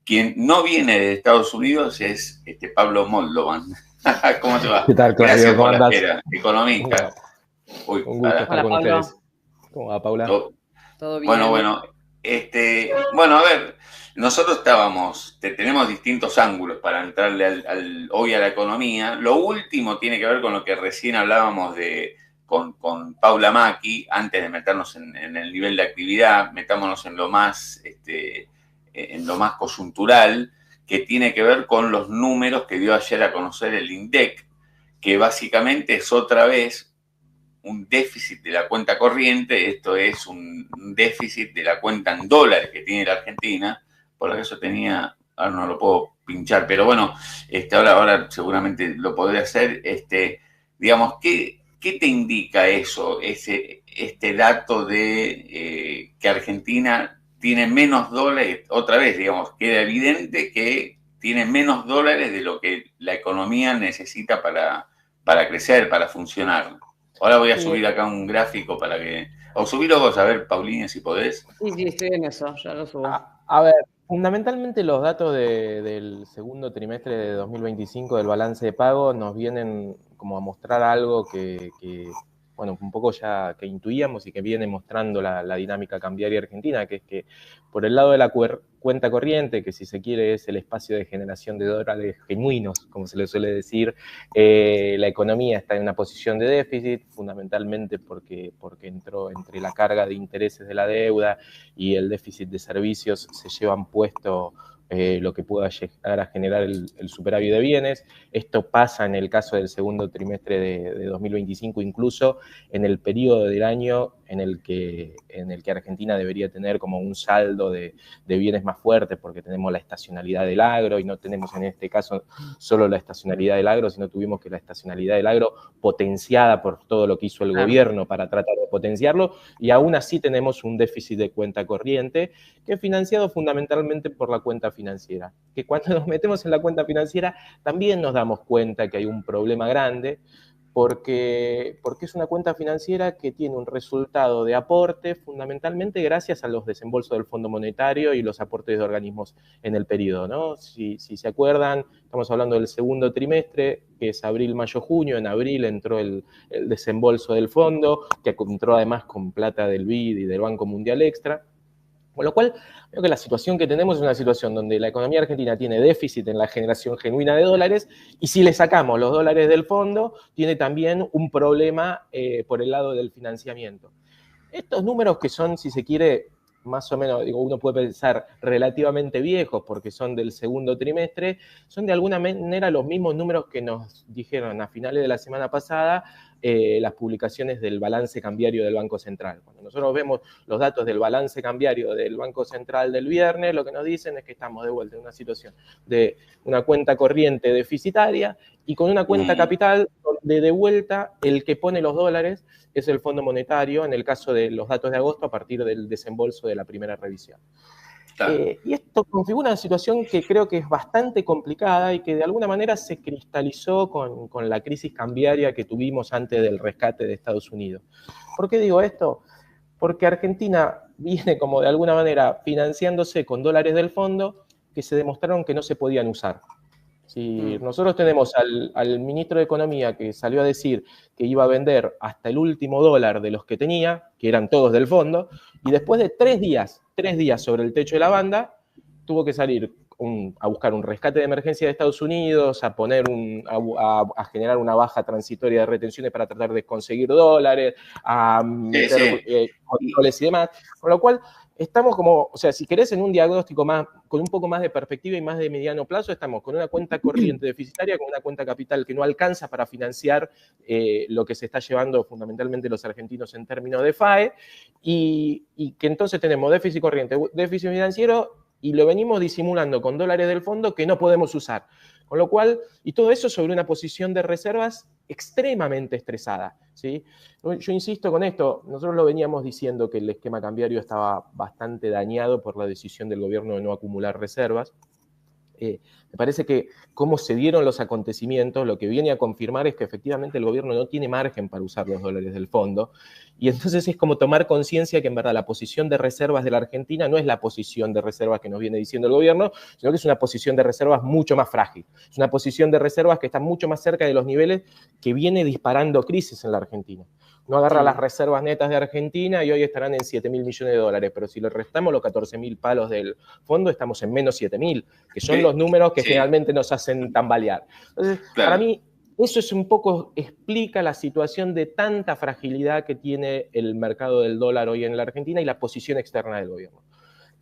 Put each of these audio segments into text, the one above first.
quien no viene de Estados Unidos es Pablo Moldovan. ¿Cómo te va? ¿Qué tal, Claudio? Gracias ¿Cómo por la andás? espera. Economista. Uy, Un gusto estar Hola, con Pablo. ustedes. ¿Cómo va, Paula? ¿Todo bien? Bueno, a ver, nosotros tenemos distintos ángulos para entrarle hoy a la economía. Lo último tiene que ver con lo que recién hablábamos con Paula Macchi, antes de meternos en el nivel de actividad, metámonos en lo más coyuntural, que tiene que ver con los números que dio ayer a conocer el INDEC, que básicamente es otra vez un déficit de la cuenta corriente, esto es un déficit de la cuenta en dólares que tiene la Argentina, por eso tenía, ahora no lo puedo pinchar, pero bueno, ahora seguramente lo podré hacer, digamos, ¿qué te indica eso, este dato de que Argentina tiene menos dólares? Otra vez, digamos, queda evidente que tiene menos dólares de lo que la economía necesita para crecer, para funcionar. Ahora voy a subir acá un gráfico para que... O subilo vos, a ver, Paulina, si podés. Sí, estoy en eso, ya lo subo. A ver, fundamentalmente los datos del segundo trimestre de 2025 del balance de pago nos vienen como a mostrar algo bueno, un poco ya que intuíamos y que viene mostrando la dinámica cambiaria argentina, que es que por el lado de la cuenta corriente, que si se quiere es el espacio de generación de dólares genuinos, como se le suele decir, la economía está en una posición de déficit, fundamentalmente porque entró entre la carga de intereses de la deuda y el déficit de servicios, se llevan puesto lo que pueda llegar a generar el superávit de bienes. Esto pasa en el caso del segundo trimestre de 2025, incluso en el periodo del año en el que Argentina debería tener como un saldo de bienes más fuerte, porque tenemos la estacionalidad del agro, y no tenemos en este caso solo la estacionalidad del agro, sino tuvimos que la estacionalidad del agro potenciada por todo lo que hizo el gobierno para tratar de potenciarlo, y aún así tenemos un déficit de cuenta corriente, que es financiado fundamentalmente por la cuenta financiera, que cuando nos metemos en la cuenta financiera también nos damos cuenta que hay un problema grande, porque es una cuenta financiera que tiene un resultado de aporte fundamentalmente gracias a los desembolsos del Fondo Monetario y los aportes de organismos en el periodo, ¿no? Si se acuerdan, estamos hablando del segundo trimestre, que es abril, mayo, junio. En abril entró el desembolso del fondo, que entró además con plata del BID y del Banco Mundial Extra. Con lo cual, creo que la situación que tenemos es una situación donde la economía argentina tiene déficit en la generación genuina de dólares, y si le sacamos los dólares del fondo, tiene también un problema por el lado del financiamiento. Estos números que son, si se quiere, más o menos, uno puede pensar relativamente viejos porque son del segundo trimestre, son de alguna manera los mismos números que nos dijeron a finales de la semana pasada las publicaciones del balance cambiario del Banco Central. Cuando nosotros vemos los datos del balance cambiario del Banco Central del viernes, lo que nos dicen es que estamos de vuelta en una situación de una cuenta corriente deficitaria y con una cuenta capital donde de vuelta el que pone los dólares es el Fondo Monetario, en el caso de los datos de agosto, a partir del desembolso de la primera revisión. Claro. Y esto configura una situación que creo que es bastante complicada y que de alguna manera se cristalizó con la crisis cambiaria que tuvimos antes del rescate de Estados Unidos. ¿Por qué digo esto? Porque Argentina viene como de alguna manera financiándose con dólares del fondo que se demostraron que no se podían usar. Si nosotros tenemos al ministro de Economía que salió a decir que iba a vender hasta el último dólar de los que tenía, que eran todos del fondo, y después de 3 días sobre el techo de la banda, tuvo que salir a buscar un rescate de emergencia de Estados Unidos, a generar una baja transitoria de retenciones para tratar de conseguir dólares, a meter controles y demás, con lo cual estamos como, o sea, si querés en un diagnóstico más, con un poco más de perspectiva y más de mediano plazo, estamos con una cuenta corriente deficitaria, con una cuenta capital que no alcanza para financiar lo que se está llevando fundamentalmente los argentinos en términos de FAE, y que entonces tenemos déficit corriente, déficit financiero, y lo venimos disimulando con dólares del fondo que no podemos usar. Con lo cual, y todo eso sobre una posición de reservas extremadamente estresada, ¿sí? Yo insisto con esto, nosotros lo veníamos diciendo que el esquema cambiario estaba bastante dañado por la decisión del gobierno de no acumular reservas. Me parece que cómo se dieron los acontecimientos, lo que viene a confirmar es que efectivamente el gobierno no tiene margen para usar los dólares del fondo, y entonces es como tomar conciencia que en verdad la posición de reservas de la Argentina no es la posición de reservas que nos viene diciendo el gobierno, sino que es una posición de reservas mucho más frágil, es una posición de reservas que está mucho más cerca de los niveles que viene disparando crisis en la Argentina. Uno agarra las reservas netas de Argentina y hoy estarán en 7.000 millones de dólares, pero si le restamos los 14.000 palos del fondo, estamos en menos 7.000, que son los números que generalmente nos hacen tambalear. Entonces, para mí, eso es un poco, explica la situación de tanta fragilidad que tiene el mercado del dólar hoy en la Argentina y la posición externa del gobierno.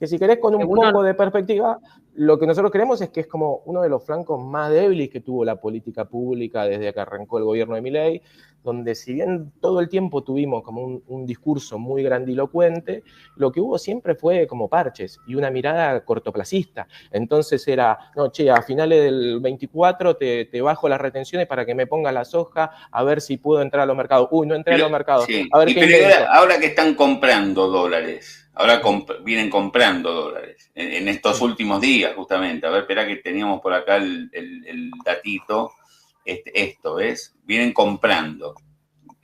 Que si querés con un poco de perspectiva, lo que nosotros creemos es que es como uno de los flancos más débiles que tuvo la política pública desde que arrancó el gobierno de Milei, donde si bien todo el tiempo tuvimos como un discurso muy grandilocuente, lo que hubo siempre fue como parches y una mirada cortoplacista. Entonces era, no, che, a finales del 24 te bajo las retenciones para que me pongas la soja, a ver si puedo entrar a los mercados. Uy, no entré a los mercados. A ver ahora que están comprando dólares, ahora vienen comprando dólares en estos últimos días, justamente. A ver, espera que teníamos por acá el datito. Esto, ¿ves? Vienen comprando.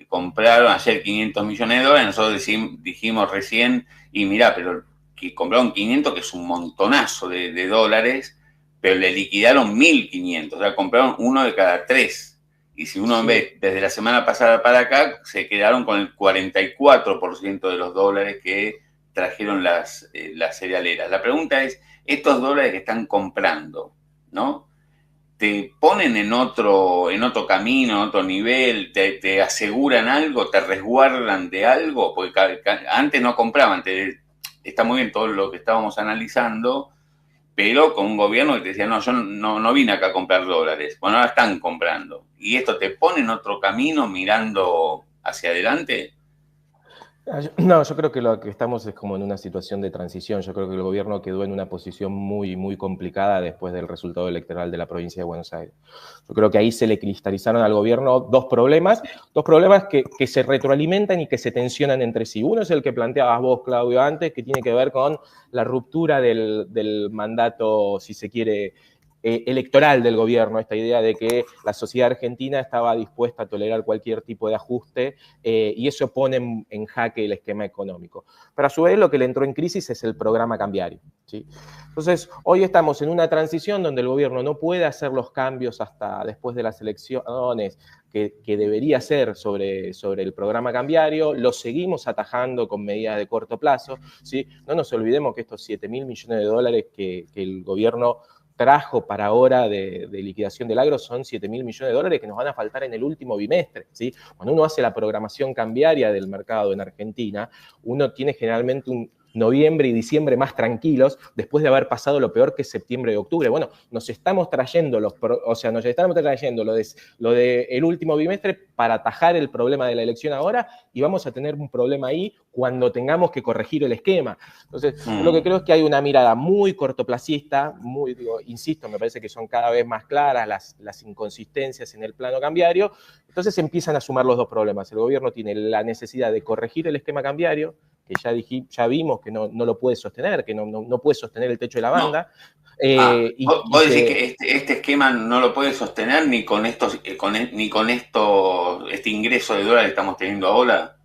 Compraron ayer 500 millones de dólares. Nosotros dijimos recién, y mirá, pero que compraron 500, que es un montonazo de dólares, pero le liquidaron 1.500. O sea, compraron uno de cada 3. Y si uno ve desde la semana pasada para acá, se quedaron con el 44% de los dólares que trajeron las cerealeras. La pregunta es, estos dólares que están comprando, ¿no? ¿Te ponen en otro camino, en otro nivel? ¿Te aseguran algo? ¿Te resguardan de algo? Porque antes no compraban. Está muy bien todo lo que estábamos analizando, pero con un gobierno que te decía, no, yo no vine acá a comprar dólares. Bueno, ahora están comprando. ¿Y esto te pone en otro camino mirando hacia adelante? No, yo creo que lo que estamos es como en una situación de transición. Yo creo que el gobierno quedó en una posición muy, muy complicada después del resultado electoral de la provincia de Buenos Aires. Yo creo que ahí se le cristalizaron al gobierno dos problemas que se retroalimentan y que se tensionan entre sí. Uno es el que planteabas vos, Claudio, antes, que tiene que ver con la ruptura del mandato, si se quiere, electoral del gobierno, esta idea de que la sociedad argentina estaba dispuesta a tolerar cualquier tipo de ajuste y eso pone en jaque el esquema económico. Pero a su vez lo que le entró en crisis es el programa cambiario, ¿sí? Entonces, hoy estamos en una transición donde el gobierno no puede hacer los cambios hasta después de las elecciones que debería hacer sobre el programa cambiario, lo seguimos atajando con medidas de corto plazo, ¿sí? No nos olvidemos que estos 7.000 millones de dólares que el gobierno trajo para ahora de liquidación del agro son 7.000 millones de dólares que nos van a faltar en el último bimestre, ¿sí? Cuando uno hace la programación cambiaria del mercado en Argentina, uno tiene generalmente un noviembre y diciembre más tranquilos después de haber pasado lo peor que es septiembre y octubre. Bueno, nos estamos trayendo lo de el último bimestre para atajar el problema de la elección ahora y vamos a tener un problema ahí cuando tengamos que corregir el esquema. Entonces, lo que creo es que hay una mirada muy cortoplacista, insisto, me parece que son cada vez más claras las inconsistencias en el plano cambiario. Entonces empiezan a sumar los dos problemas. El gobierno tiene la necesidad de corregir el esquema cambiario, que ya vimos que no lo puede sostener, que no puede sostener el techo de la banda. Vos decís que este esquema no lo puede sostener ni con este ingreso de dólares que estamos teniendo ahora.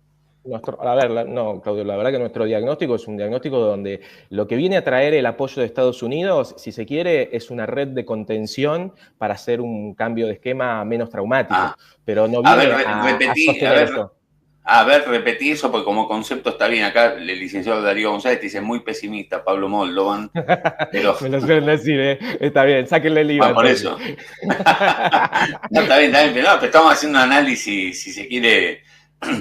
Claudio, la verdad que nuestro diagnóstico es un diagnóstico donde lo que viene a traer el apoyo de Estados Unidos, si se quiere, es una red de contención para hacer un cambio de esquema menos traumático. Pero no viene a sostener esto. A ver, repetí eso porque como concepto está bien. Acá el licenciado Darío González te dice muy pesimista, Pablo Moldovan. Pero... Me lo suelen decir, está bien, sáquenle el IVA. Por eso. No, está bien, pero estamos haciendo un análisis, si se quiere,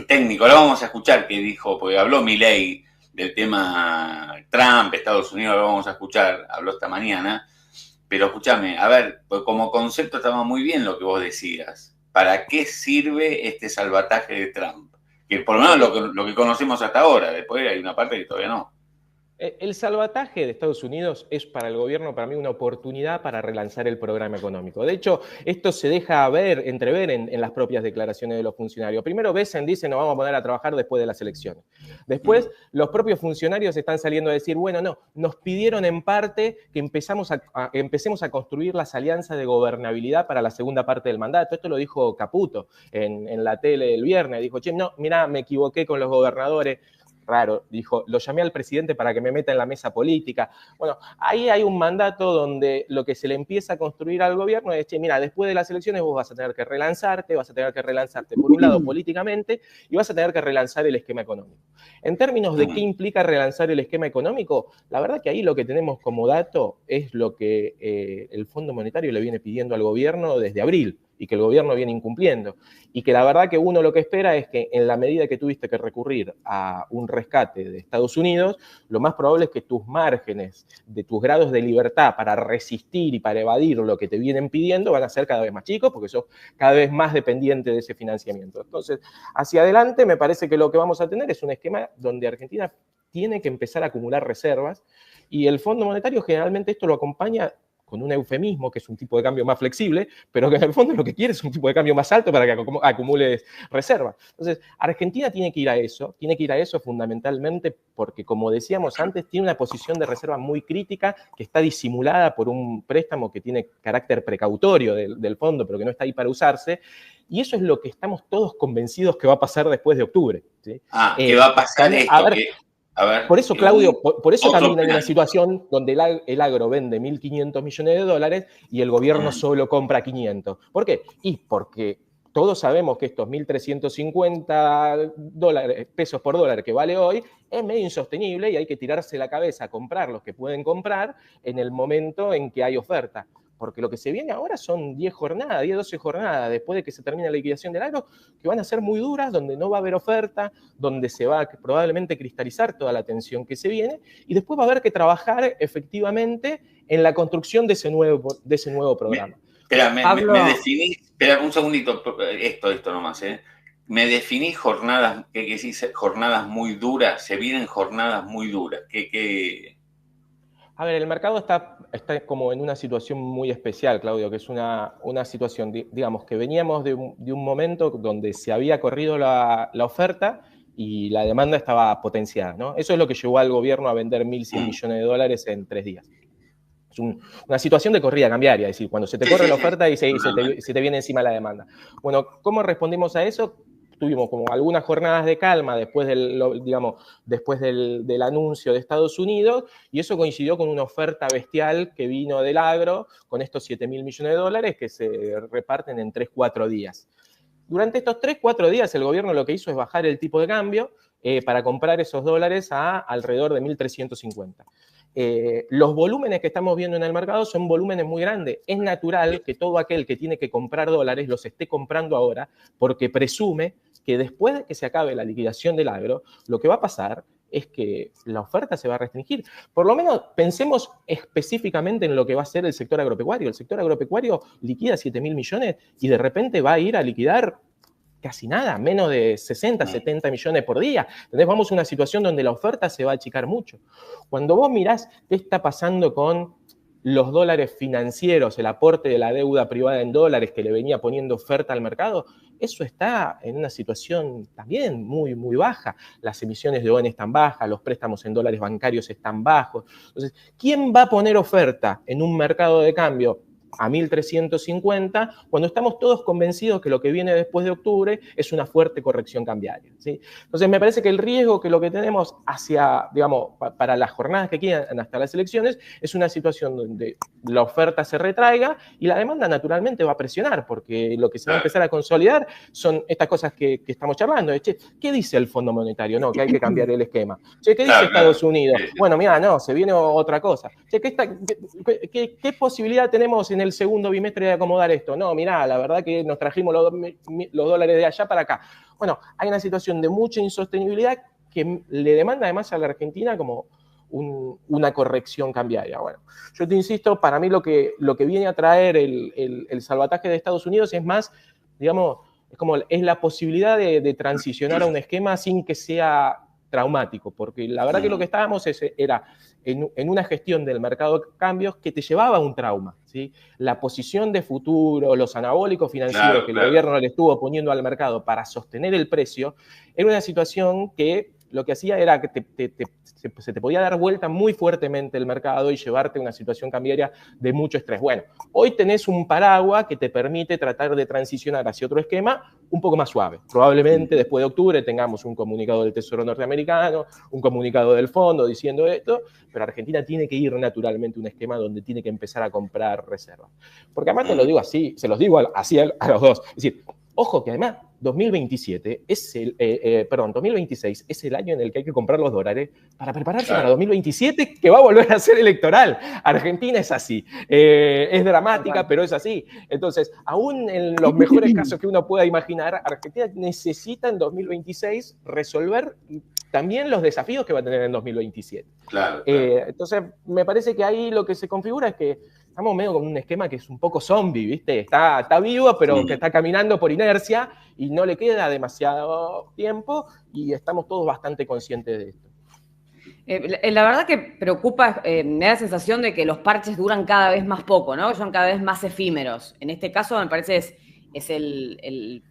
técnico. Ahora vamos a escuchar qué dijo, porque habló Milei del tema Trump, Estados Unidos, lo vamos a escuchar, habló esta mañana. Pero escúchame, a ver, pues como concepto estaba muy bien lo que vos decías. ¿Para qué sirve este salvataje de Trump? Que por lo menos lo que conocemos hasta ahora, después hay una parte que todavía no. El salvataje de Estados Unidos es para el gobierno, para mí, una oportunidad para relanzar el programa económico. De hecho, esto se deja entrever en las propias declaraciones de los funcionarios. Primero, Bessent dice, nos vamos a poner a trabajar después de las elecciones. Después, los propios funcionarios están saliendo a decir, bueno, no, nos pidieron en parte que empecemos a construir las alianzas de gobernabilidad para la segunda parte del mandato. Esto lo dijo Caputo en la tele el viernes. Dijo, che, no, mirá, me equivoqué con los gobernadores. Raro, dijo, lo llamé al presidente para que me meta en la mesa política. Bueno, ahí hay un mandato donde lo que se le empieza a construir al gobierno es, che, mira, después de las elecciones vos vas a tener que relanzarte por un lado políticamente y vas a tener que relanzar el esquema económico. En términos de qué implica relanzar el esquema económico, la verdad que ahí lo que tenemos como dato es lo que el Fondo Monetario le viene pidiendo al gobierno desde abril y que el gobierno viene incumpliendo. Y que la verdad que uno lo que espera es que en la medida que tuviste que recurrir a un rescate de Estados Unidos, lo más probable es que tus márgenes de tus grados de libertad para resistir y para evadir lo que te vienen pidiendo van a ser cada vez más chicos porque sos cada vez más dependiente de ese financiamiento. Entonces, hacia adelante me parece que lo que vamos a tener es un esquema donde Argentina tiene que empezar a acumular reservas y el Fondo Monetario generalmente esto lo acompaña con un eufemismo, que es un tipo de cambio más flexible, pero que en el fondo lo que quiere es un tipo de cambio más alto para que acumules reservas. Entonces, Argentina tiene que ir a eso fundamentalmente porque, como decíamos antes, tiene una posición de reserva muy crítica que está disimulada por un préstamo que tiene carácter precautorio del fondo, pero que no está ahí para usarse, y eso es lo que estamos todos convencidos que va a pasar después de octubre. ¿Sí? ¿Qué va a pasar esto? A ver, por eso, Claudio, por eso también hay una situación donde el agro vende 1.500 millones de dólares y el gobierno solo compra 500. ¿Por qué? Y porque todos sabemos que estos 1.350 pesos por dólar que vale hoy es medio insostenible y hay que tirarse la cabeza a comprar los que pueden comprar en el momento en que hay oferta. Porque lo que se viene ahora son 10 jornadas, 10, 12 jornadas después de que se termine la liquidación del agro, que van a ser muy duras, donde no va a haber oferta, donde se va a probablemente cristalizar toda la tensión que se viene, y después va a haber que trabajar efectivamente en la construcción de ese nuevo programa. Me definís, espera un segundito, esto nomás, me definís jornadas, ¿qué decís? Jornadas muy duras, se vienen jornadas muy duras, ¿qué? A ver, el mercado está como en una situación muy especial, Claudio, que es una situación, digamos, que veníamos de un momento donde se había corrido la oferta y la demanda estaba potenciada, ¿no? Eso es lo que llevó al gobierno a vender 1.100 millones de dólares en 3 días. Es una situación de corrida cambiaria, es decir, cuando se te corre la oferta y se te viene encima la demanda. Bueno, ¿cómo respondimos a eso? Tuvimos como algunas jornadas de calma después del anuncio de Estados Unidos y eso coincidió con una oferta bestial que vino del agro con estos 7.000 millones de dólares que se reparten en 3-4 días. Durante estos 3-4 días el gobierno lo que hizo es bajar el tipo de cambio para comprar esos dólares a alrededor de 1.350. Los volúmenes que estamos viendo en el mercado son volúmenes muy grandes. Es natural que todo aquel que tiene que comprar dólares los esté comprando ahora porque presume que después de que se acabe la liquidación del agro, lo que va a pasar es que la oferta se va a restringir. Por lo menos pensemos específicamente en lo que va a ser el sector agropecuario. El sector agropecuario liquida 7.000 millones y de repente va a ir a liquidar casi nada, menos de 60, 70 millones por día. Entonces vamos a una situación donde la oferta se va a achicar mucho. Cuando vos mirás qué está pasando con los dólares financieros, el aporte de la deuda privada en dólares que le venía poniendo oferta al mercado, eso está en una situación también muy, muy baja. Las emisiones de ON están bajas, los préstamos en dólares bancarios están bajos. Entonces, ¿quién va a poner oferta en un mercado de cambio a 1.350 cuando estamos todos convencidos que lo que viene después de octubre es una fuerte corrección cambiaria? ¿Sí? Entonces, me parece que el riesgo que lo que tenemos hacia, digamos, para las jornadas que quedan hasta las elecciones es una situación donde la oferta se retraiga y la demanda naturalmente va a presionar, porque lo que se va a empezar a consolidar son estas cosas que estamos charlando. Che, ¿qué dice el Fondo Monetario? No, que hay que cambiar el esquema. Che, ¿qué dice Estados Unidos? Bueno, mira, no, se viene otra cosa. Che, ¿qué posibilidad tenemos en el segundo bimestre de acomodar esto? No, mirá, la verdad que nos trajimos los dólares de allá para acá. Bueno, hay una situación de mucha insostenibilidad que le demanda además a la Argentina como una corrección cambiaria. Bueno, yo te insisto, para mí lo que viene a traer el salvataje de Estados Unidos es más, digamos, es la posibilidad de transicionar a un esquema sin que sea traumático, porque la verdad que lo que estábamos era en una gestión del mercado de cambios que te llevaba a un trauma, ¿sí? La posición de futuro, los anabólicos financieros que el gobierno le estuvo poniendo al mercado para sostener el precio, era una situación que lo que hacía era que se te podía dar vuelta muy fuertemente el mercado y llevarte a una situación cambiaria de mucho estrés. Bueno, hoy tenés un paraguas que te permite tratar de transicionar hacia otro esquema un poco más suave. Probablemente después de octubre tengamos un comunicado del Tesoro norteamericano, un comunicado del Fondo diciendo esto, pero Argentina tiene que ir naturalmente a un esquema donde tiene que empezar a comprar reservas. Porque además te lo digo así, se los digo así a los dos. Es decir, ojo que además 2027 es 2026 es el año en el que hay que comprar los dólares para prepararse para 2027, que va a volver a ser electoral. Argentina es así. Es dramática, pero es así. Entonces, aún en los mejores casos que uno pueda imaginar, Argentina necesita en 2026 resolver también los desafíos que va a tener en 2027. Claro. Entonces, me parece que ahí lo que se configura es que estamos medio con un esquema que es un poco zombie, ¿viste? Está vivo, pero que está caminando por inercia y no le queda demasiado tiempo y estamos todos bastante conscientes de esto. La verdad que preocupa, me da la sensación de que los parches duran cada vez más poco, ¿no? Son cada vez más efímeros. En este caso me parece es el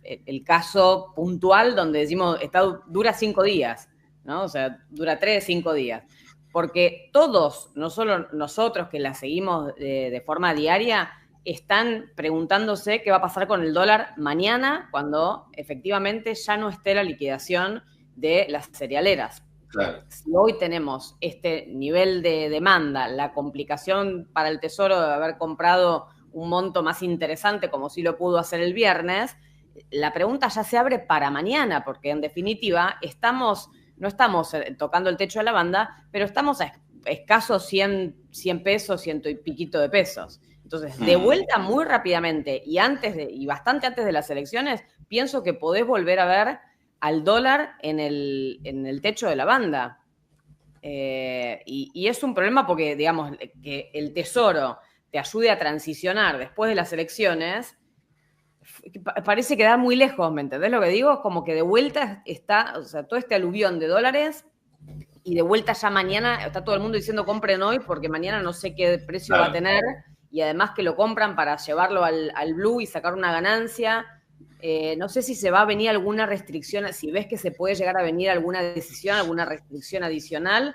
caso puntual donde decimos dura 5 días, ¿no? O sea, dura 3, 5 días. Porque todos, no solo nosotros que la seguimos de forma diaria, están preguntándose qué va a pasar con el dólar mañana cuando efectivamente ya no esté la liquidación de las cerealeras. Claro. Si hoy tenemos este nivel de demanda, la complicación para el Tesoro de haber comprado un monto más interesante como sí lo pudo hacer el viernes, la pregunta ya se abre para mañana, porque en definitiva no estamos tocando el techo de la banda, pero estamos a escasos 100 pesos, 100 y piquito de pesos. Entonces, de vuelta muy rápidamente y bastante antes de las elecciones, pienso que podés volver a ver al dólar en el techo de la banda. Y es un problema porque, digamos, que el Tesoro te ayude a transicionar después de las elecciones, parece quedar muy lejos, ¿me entendés lo que digo? Es como que de vuelta está, o sea, todo este aluvión de dólares y de vuelta ya mañana está todo el mundo diciendo compren hoy porque mañana no sé qué precio va a tener y además que lo compran para llevarlo al blue y sacar una ganancia. No sé si se va a venir alguna restricción, si ves que se puede llegar a venir alguna decisión, alguna restricción adicional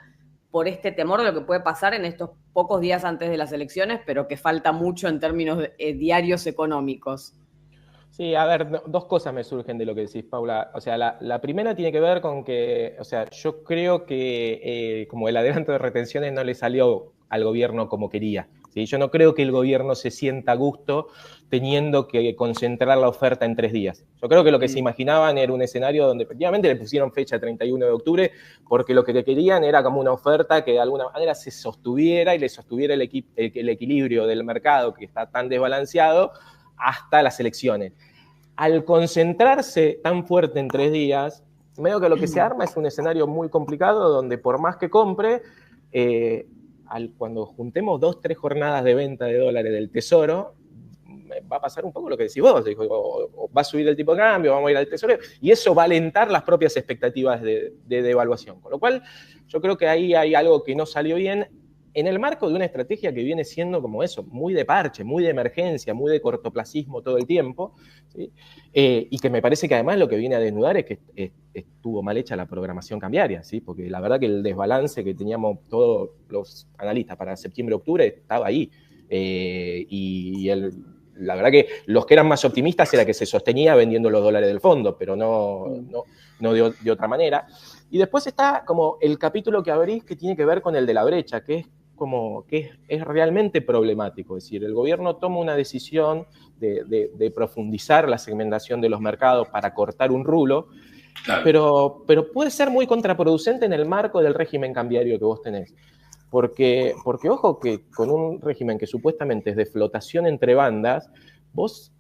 por este temor de lo que puede pasar en estos pocos días antes de las elecciones, pero que falta mucho en términos diarios económicos. Sí, a ver, dos cosas me surgen de lo que decís, Paula. O sea, la primera tiene que ver con que, o sea, yo creo que como el adelanto de retenciones no le salió al gobierno como quería. ¿Sí? Yo no creo que el gobierno se sienta a gusto teniendo que concentrar la oferta en 3 días. Yo creo que lo que se imaginaban era un escenario donde efectivamente le pusieron fecha 31 de octubre porque lo que querían era como una oferta que de alguna manera se sostuviera y le sostuviera el equilibrio del mercado que está tan desbalanceado hasta las elecciones. Al concentrarse tan fuerte en 3 días, medio que lo que se arma es un escenario muy complicado donde por más que compre, cuando juntemos 2, 3 jornadas de venta de dólares del Tesoro, va a pasar un poco lo que decís vos, o va a subir el tipo de cambio, vamos a ir al Tesoro, y eso va a alentar las propias expectativas de devaluación. Con lo cual, yo creo que ahí hay algo que no salió bien en el marco de una estrategia que viene siendo como eso, muy de parche, muy de emergencia, muy de cortoplacismo todo el tiempo, ¿sí? Y que me parece que además lo que viene a desnudar es que estuvo mal hecha la programación cambiaria, ¿sí? Porque la verdad que el desbalance que teníamos todos los analistas para septiembre-octubre estaba ahí. La verdad que los que eran más optimistas era que se sostenía vendiendo los dólares del fondo, pero no de otra manera. Y después está como el capítulo que abrís que tiene que ver con el de la brecha, que es realmente problemático. Es decir, el gobierno toma una decisión de profundizar la segmentación de los mercados para cortar un rulo, claro. pero puede ser muy contraproducente en el marco del régimen cambiario que vos tenés. Porque ojo que con un régimen que supuestamente es de flotación entre bandas, vos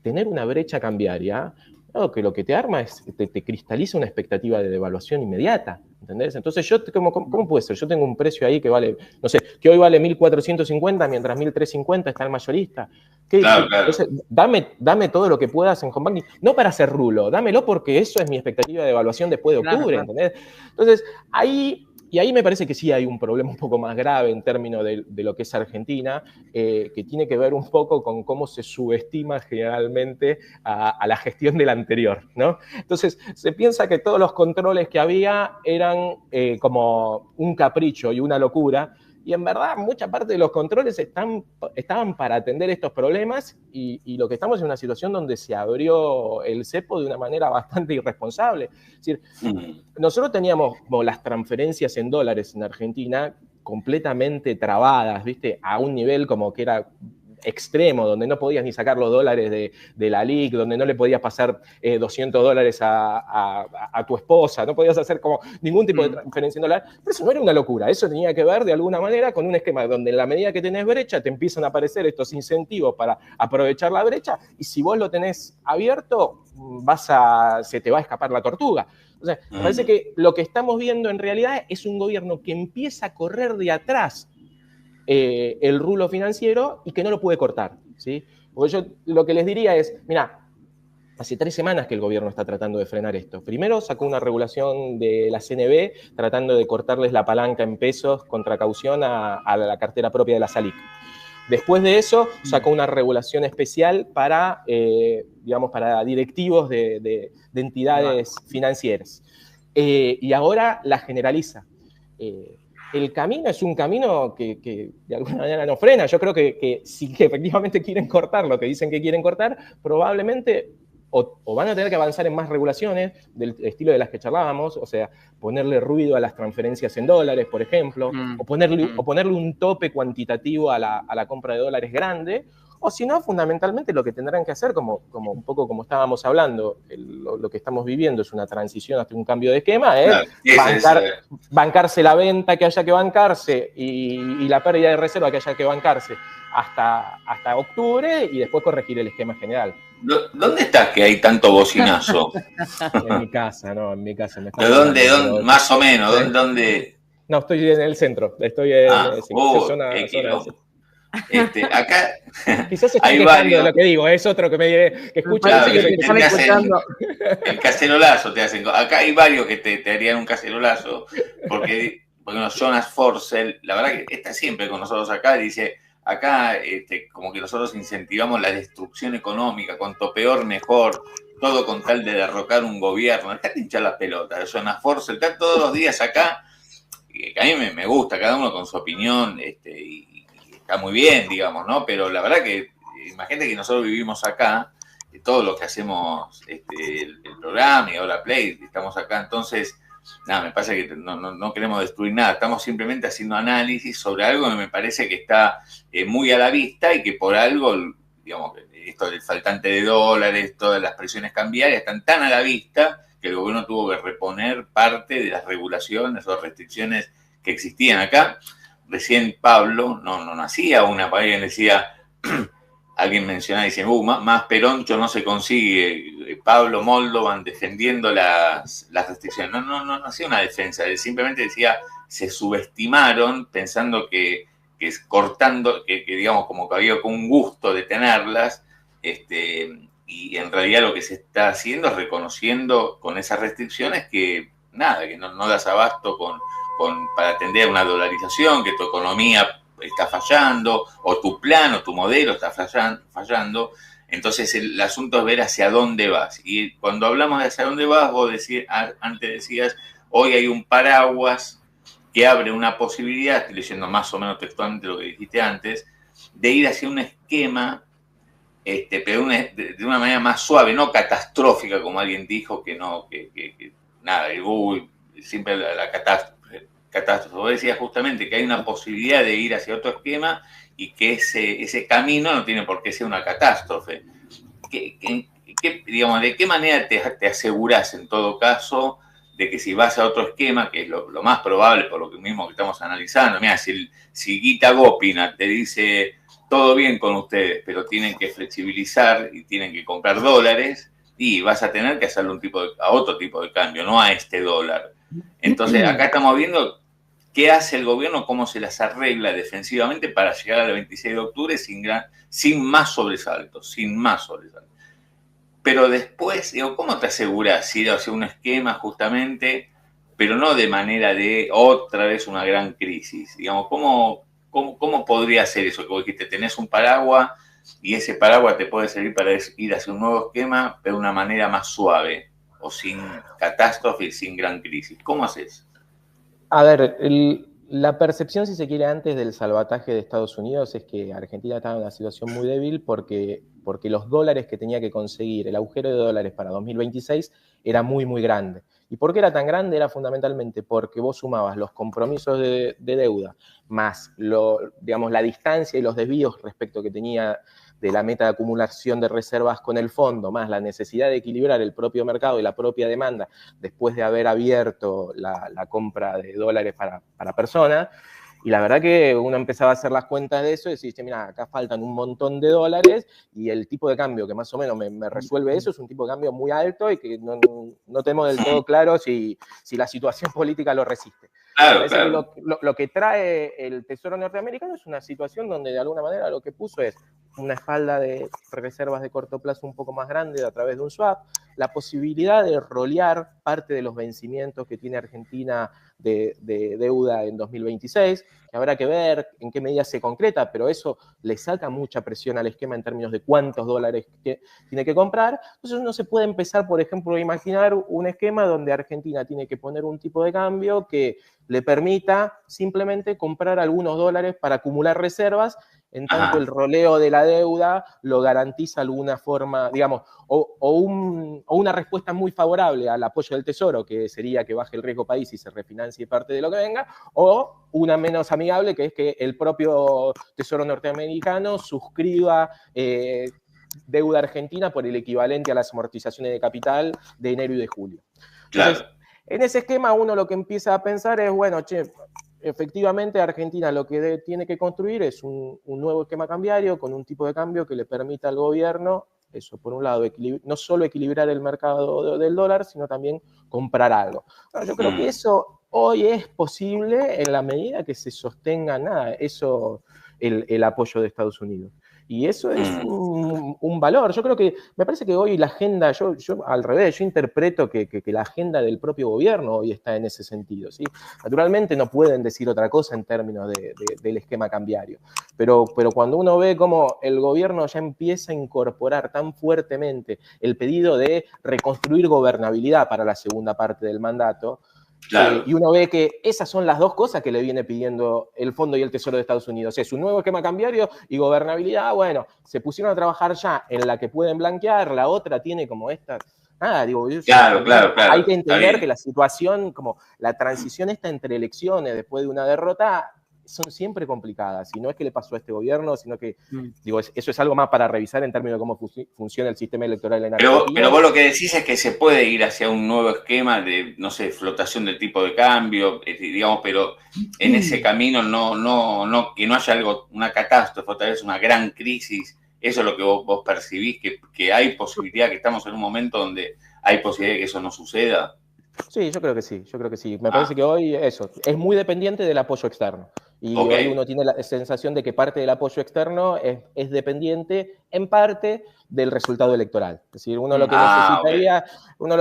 tener una brecha cambiaria, claro, que lo que te arma es, te cristaliza una expectativa de devaluación inmediata. ¿Entendés? Entonces ¿cómo puede ser? Yo tengo un precio ahí que vale, no sé, que hoy vale 1.450, mientras 1.350 está el mayorista. Claro. Entonces, dame todo lo que puedas en home banking, no para hacer rulo, dámelo porque eso es mi expectativa de evaluación después de octubre, claro. ¿Entendés? Entonces, ahí me parece que sí hay un problema un poco más grave en términos de lo que es Argentina, que tiene que ver un poco con cómo se subestima generalmente a la gestión del anterior, ¿no? Entonces, se piensa que todos los controles que había eran como un capricho y una locura, y en verdad mucha parte de los controles estaban para atender estos problemas y lo que estamos en una situación donde se abrió el cepo de una manera bastante irresponsable. Es decir, nosotros teníamos como las transferencias en dólares en Argentina completamente trabadas, ¿viste? A un nivel como que era extremo, donde no podías ni sacar los dólares de la LIC, donde no le podías pasar $200 a tu esposa, no podías hacer como ningún tipo de transferencia en dólares, pero eso no era una locura, eso tenía que ver de alguna manera con un esquema donde en la medida que tenés brecha te empiezan a aparecer estos incentivos para aprovechar la brecha, y si vos lo tenés abierto, se te va a escapar la tortuga. O sea, me parece que lo que estamos viendo en realidad es un gobierno que empieza a correr de atrás el rulo financiero y que no lo puede cortar, ¿sí? Porque yo lo que les diría es, mira, hace 3 semanas que el gobierno está tratando de frenar esto. Primero sacó una regulación de la CNB tratando de cortarles la palanca en pesos contra caución a la cartera propia de la SALIC. Después de eso, sacó una regulación especial para, digamos, para directivos de entidades financieras. Y ahora la generaliza. El camino es un camino que de alguna manera no frena. Yo creo que si efectivamente quieren cortar lo que dicen que quieren cortar, probablemente o van a tener que avanzar en más regulaciones del estilo de las que charlábamos, o sea, ponerle ruido a las transferencias en dólares, por ejemplo, o ponerle un tope cuantitativo a la compra de dólares grande, o si no, fundamentalmente lo que tendrán que hacer, como un poco como estábamos hablando, lo que estamos viviendo es una transición hasta un cambio de esquema, bancarse la venta que haya que bancarse y la pérdida de reserva que haya que bancarse hasta octubre y después corregir el esquema general. ¿Dónde estás que hay tanto bocinazo? En mi casa, no, en mi casa. ¿De dónde? Más o menos, ¿dónde? No, estoy en el centro, estoy en zona acá quizás están quejando de lo que digo, es otro que escucha. Claro, el cacerolazo te hacen. Acá hay varios que te harían un cacerolazo, porque Jonas Forssell, la verdad que está siempre con nosotros acá, dice, acá como que nosotros incentivamos la destrucción económica, cuanto peor mejor, todo con tal de derrocar un gobierno. Dejate hinchar las pelotas. Jonas Forssell está todos los días acá, que a mí me gusta, cada uno con su opinión, y está muy bien, digamos, ¿no? Pero la verdad que, imagínate que nosotros vivimos acá, todo lo que hacemos, el programa y ahora Play, estamos acá, entonces, nada, me pasa que no queremos destruir nada, estamos simplemente haciendo análisis sobre algo que me parece que está muy a la vista y que por algo, digamos, esto del faltante de dólares, todas las presiones cambiarias están tan a la vista que el gobierno tuvo que reponer parte de las regulaciones o restricciones que existían acá. Recién Pablo no nacía una, alguien decía, alguien mencionaba, dice, más peroncho no se consigue. Pablo Moldovan defendiendo las restricciones. No hacía una defensa, él simplemente decía, se subestimaron pensando que cortando, que digamos como que había un gusto de tenerlas, y en realidad lo que se está haciendo es reconociendo con esas restricciones que nada, que no das abasto para atender una dolarización, que tu economía está fallando, o tu plan o tu modelo está fallando. Entonces el asunto es ver hacia dónde vas. Y cuando hablamos de hacia dónde vas, vos antes decías, hoy hay un paraguas que abre una posibilidad, estoy leyendo más o menos textualmente lo que dijiste antes, de ir hacia un esquema, pero de una manera más suave, no catastrófica, como alguien dijo, que nada, siempre la catástrofe. Vos decías justamente que hay una posibilidad de ir hacia otro esquema y que ese camino no tiene por qué ser una catástrofe. Digamos, ¿de qué manera te aseguras en todo caso de que si vas a otro esquema, que es lo más probable por lo mismo que estamos analizando? Mira, si Gita Gopinath te dice todo bien con ustedes, pero tienen que flexibilizar y tienen que comprar dólares, y vas a tener que hacerle a otro tipo de cambio, no a este dólar. Entonces, acá estamos viendo qué hace el gobierno, cómo se las arregla defensivamente para llegar al 26 de octubre sin más sobresaltos, Pero después, digo, ¿cómo te aseguras ir hacia un esquema justamente, pero no de manera de otra vez una gran crisis? Digamos, ¿cómo podría ser eso que vos dijiste? Tenés un paraguas y ese paraguas te puede servir para ir hacia un nuevo esquema, pero de una manera más suave o sin catástrofe y sin gran crisis. ¿Cómo haces? A ver, la percepción, si se quiere, antes del salvataje de Estados Unidos es que Argentina estaba en una situación muy débil porque los dólares que tenía que conseguir, el agujero de dólares para 2026 era muy, muy grande. ¿Y por qué era tan grande? Era fundamentalmente porque vos sumabas los compromisos de deuda más digamos, la distancia y los desvíos respecto que tenía de la meta de acumulación de reservas con el fondo, más la necesidad de equilibrar el propio mercado y la propia demanda después de haber abierto la compra de dólares para personas. Y la verdad que uno empezaba a hacer las cuentas de eso y decís, mira, acá faltan un montón de dólares y el tipo de cambio que más o menos me resuelve eso es un tipo de cambio muy alto y que no tenemos del todo claro si la situación política lo resiste. Claro, Parece que lo que trae el Tesoro norteamericano es una situación donde de alguna manera lo que puso es una espalda de reservas de corto plazo un poco más grande a través de un swap, la posibilidad de rolear parte de los vencimientos que tiene Argentina de deuda en 2026, que habrá que ver en qué medida se concreta, pero eso le saca mucha presión al esquema en términos de cuántos dólares tiene que comprar. Entonces uno se puede empezar, por ejemplo, a imaginar un esquema donde Argentina tiene que poner un tipo de cambio que le permita simplemente comprar algunos dólares para acumular reservas, en tanto el roleo de la deuda lo garantiza alguna forma, digamos, o una respuesta muy favorable al apoyo del Tesoro, que sería que baje el riesgo país y se refinancie parte de lo que venga, o una menos amigable, que es que el propio Tesoro norteamericano suscriba deuda argentina por el equivalente a las amortizaciones de capital de enero y de julio. Entonces, claro, en ese esquema uno lo que empieza a pensar es, bueno, efectivamente Argentina lo que tiene que construir es un nuevo esquema cambiario con un tipo de cambio que le permita al gobierno, eso por un lado, no solo equilibrar el mercado del dólar, sino también comprar algo. Bueno, yo creo que eso hoy es posible en la medida que se sostenga el apoyo de Estados Unidos. Y eso es un valor. Yo creo que, me parece que hoy la agenda, yo al revés, yo interpreto que la agenda del propio gobierno hoy está en ese sentido, ¿sí? Naturalmente no pueden decir otra cosa en términos del esquema cambiario, pero cuando uno ve cómo el gobierno ya empieza a incorporar tan fuertemente el pedido de reconstruir gobernabilidad para la segunda parte del mandato, claro. Y uno ve que esas son las dos cosas que le viene pidiendo el Fondo y el Tesoro de Estados Unidos. Es un nuevo esquema cambiario y gobernabilidad. Bueno, se pusieron a trabajar ya en la que pueden blanquear, la otra tiene como esta. Nada, digo, claro. Hay que entender que la situación, como la transición esta entre elecciones después de una derrota, son siempre complicadas. Y no es que le pasó a este gobierno, sino que, digo, eso es algo más para revisar en términos de cómo funciona el sistema electoral en Argentina. Pero vos lo que decís es que se puede ir hacia un nuevo esquema de, no sé, flotación del tipo de cambio, digamos, pero en ese camino que no haya una catástrofe, tal vez una gran crisis. Eso es lo que vos percibís, que hay posibilidad, que estamos en un momento donde hay posibilidad de que eso no suceda. Sí, yo creo que sí. Me parece que hoy eso es muy dependiente del apoyo externo. Y hoy uno tiene la sensación de que parte del apoyo externo es dependiente en parte del resultado electoral. Es decir, uno lo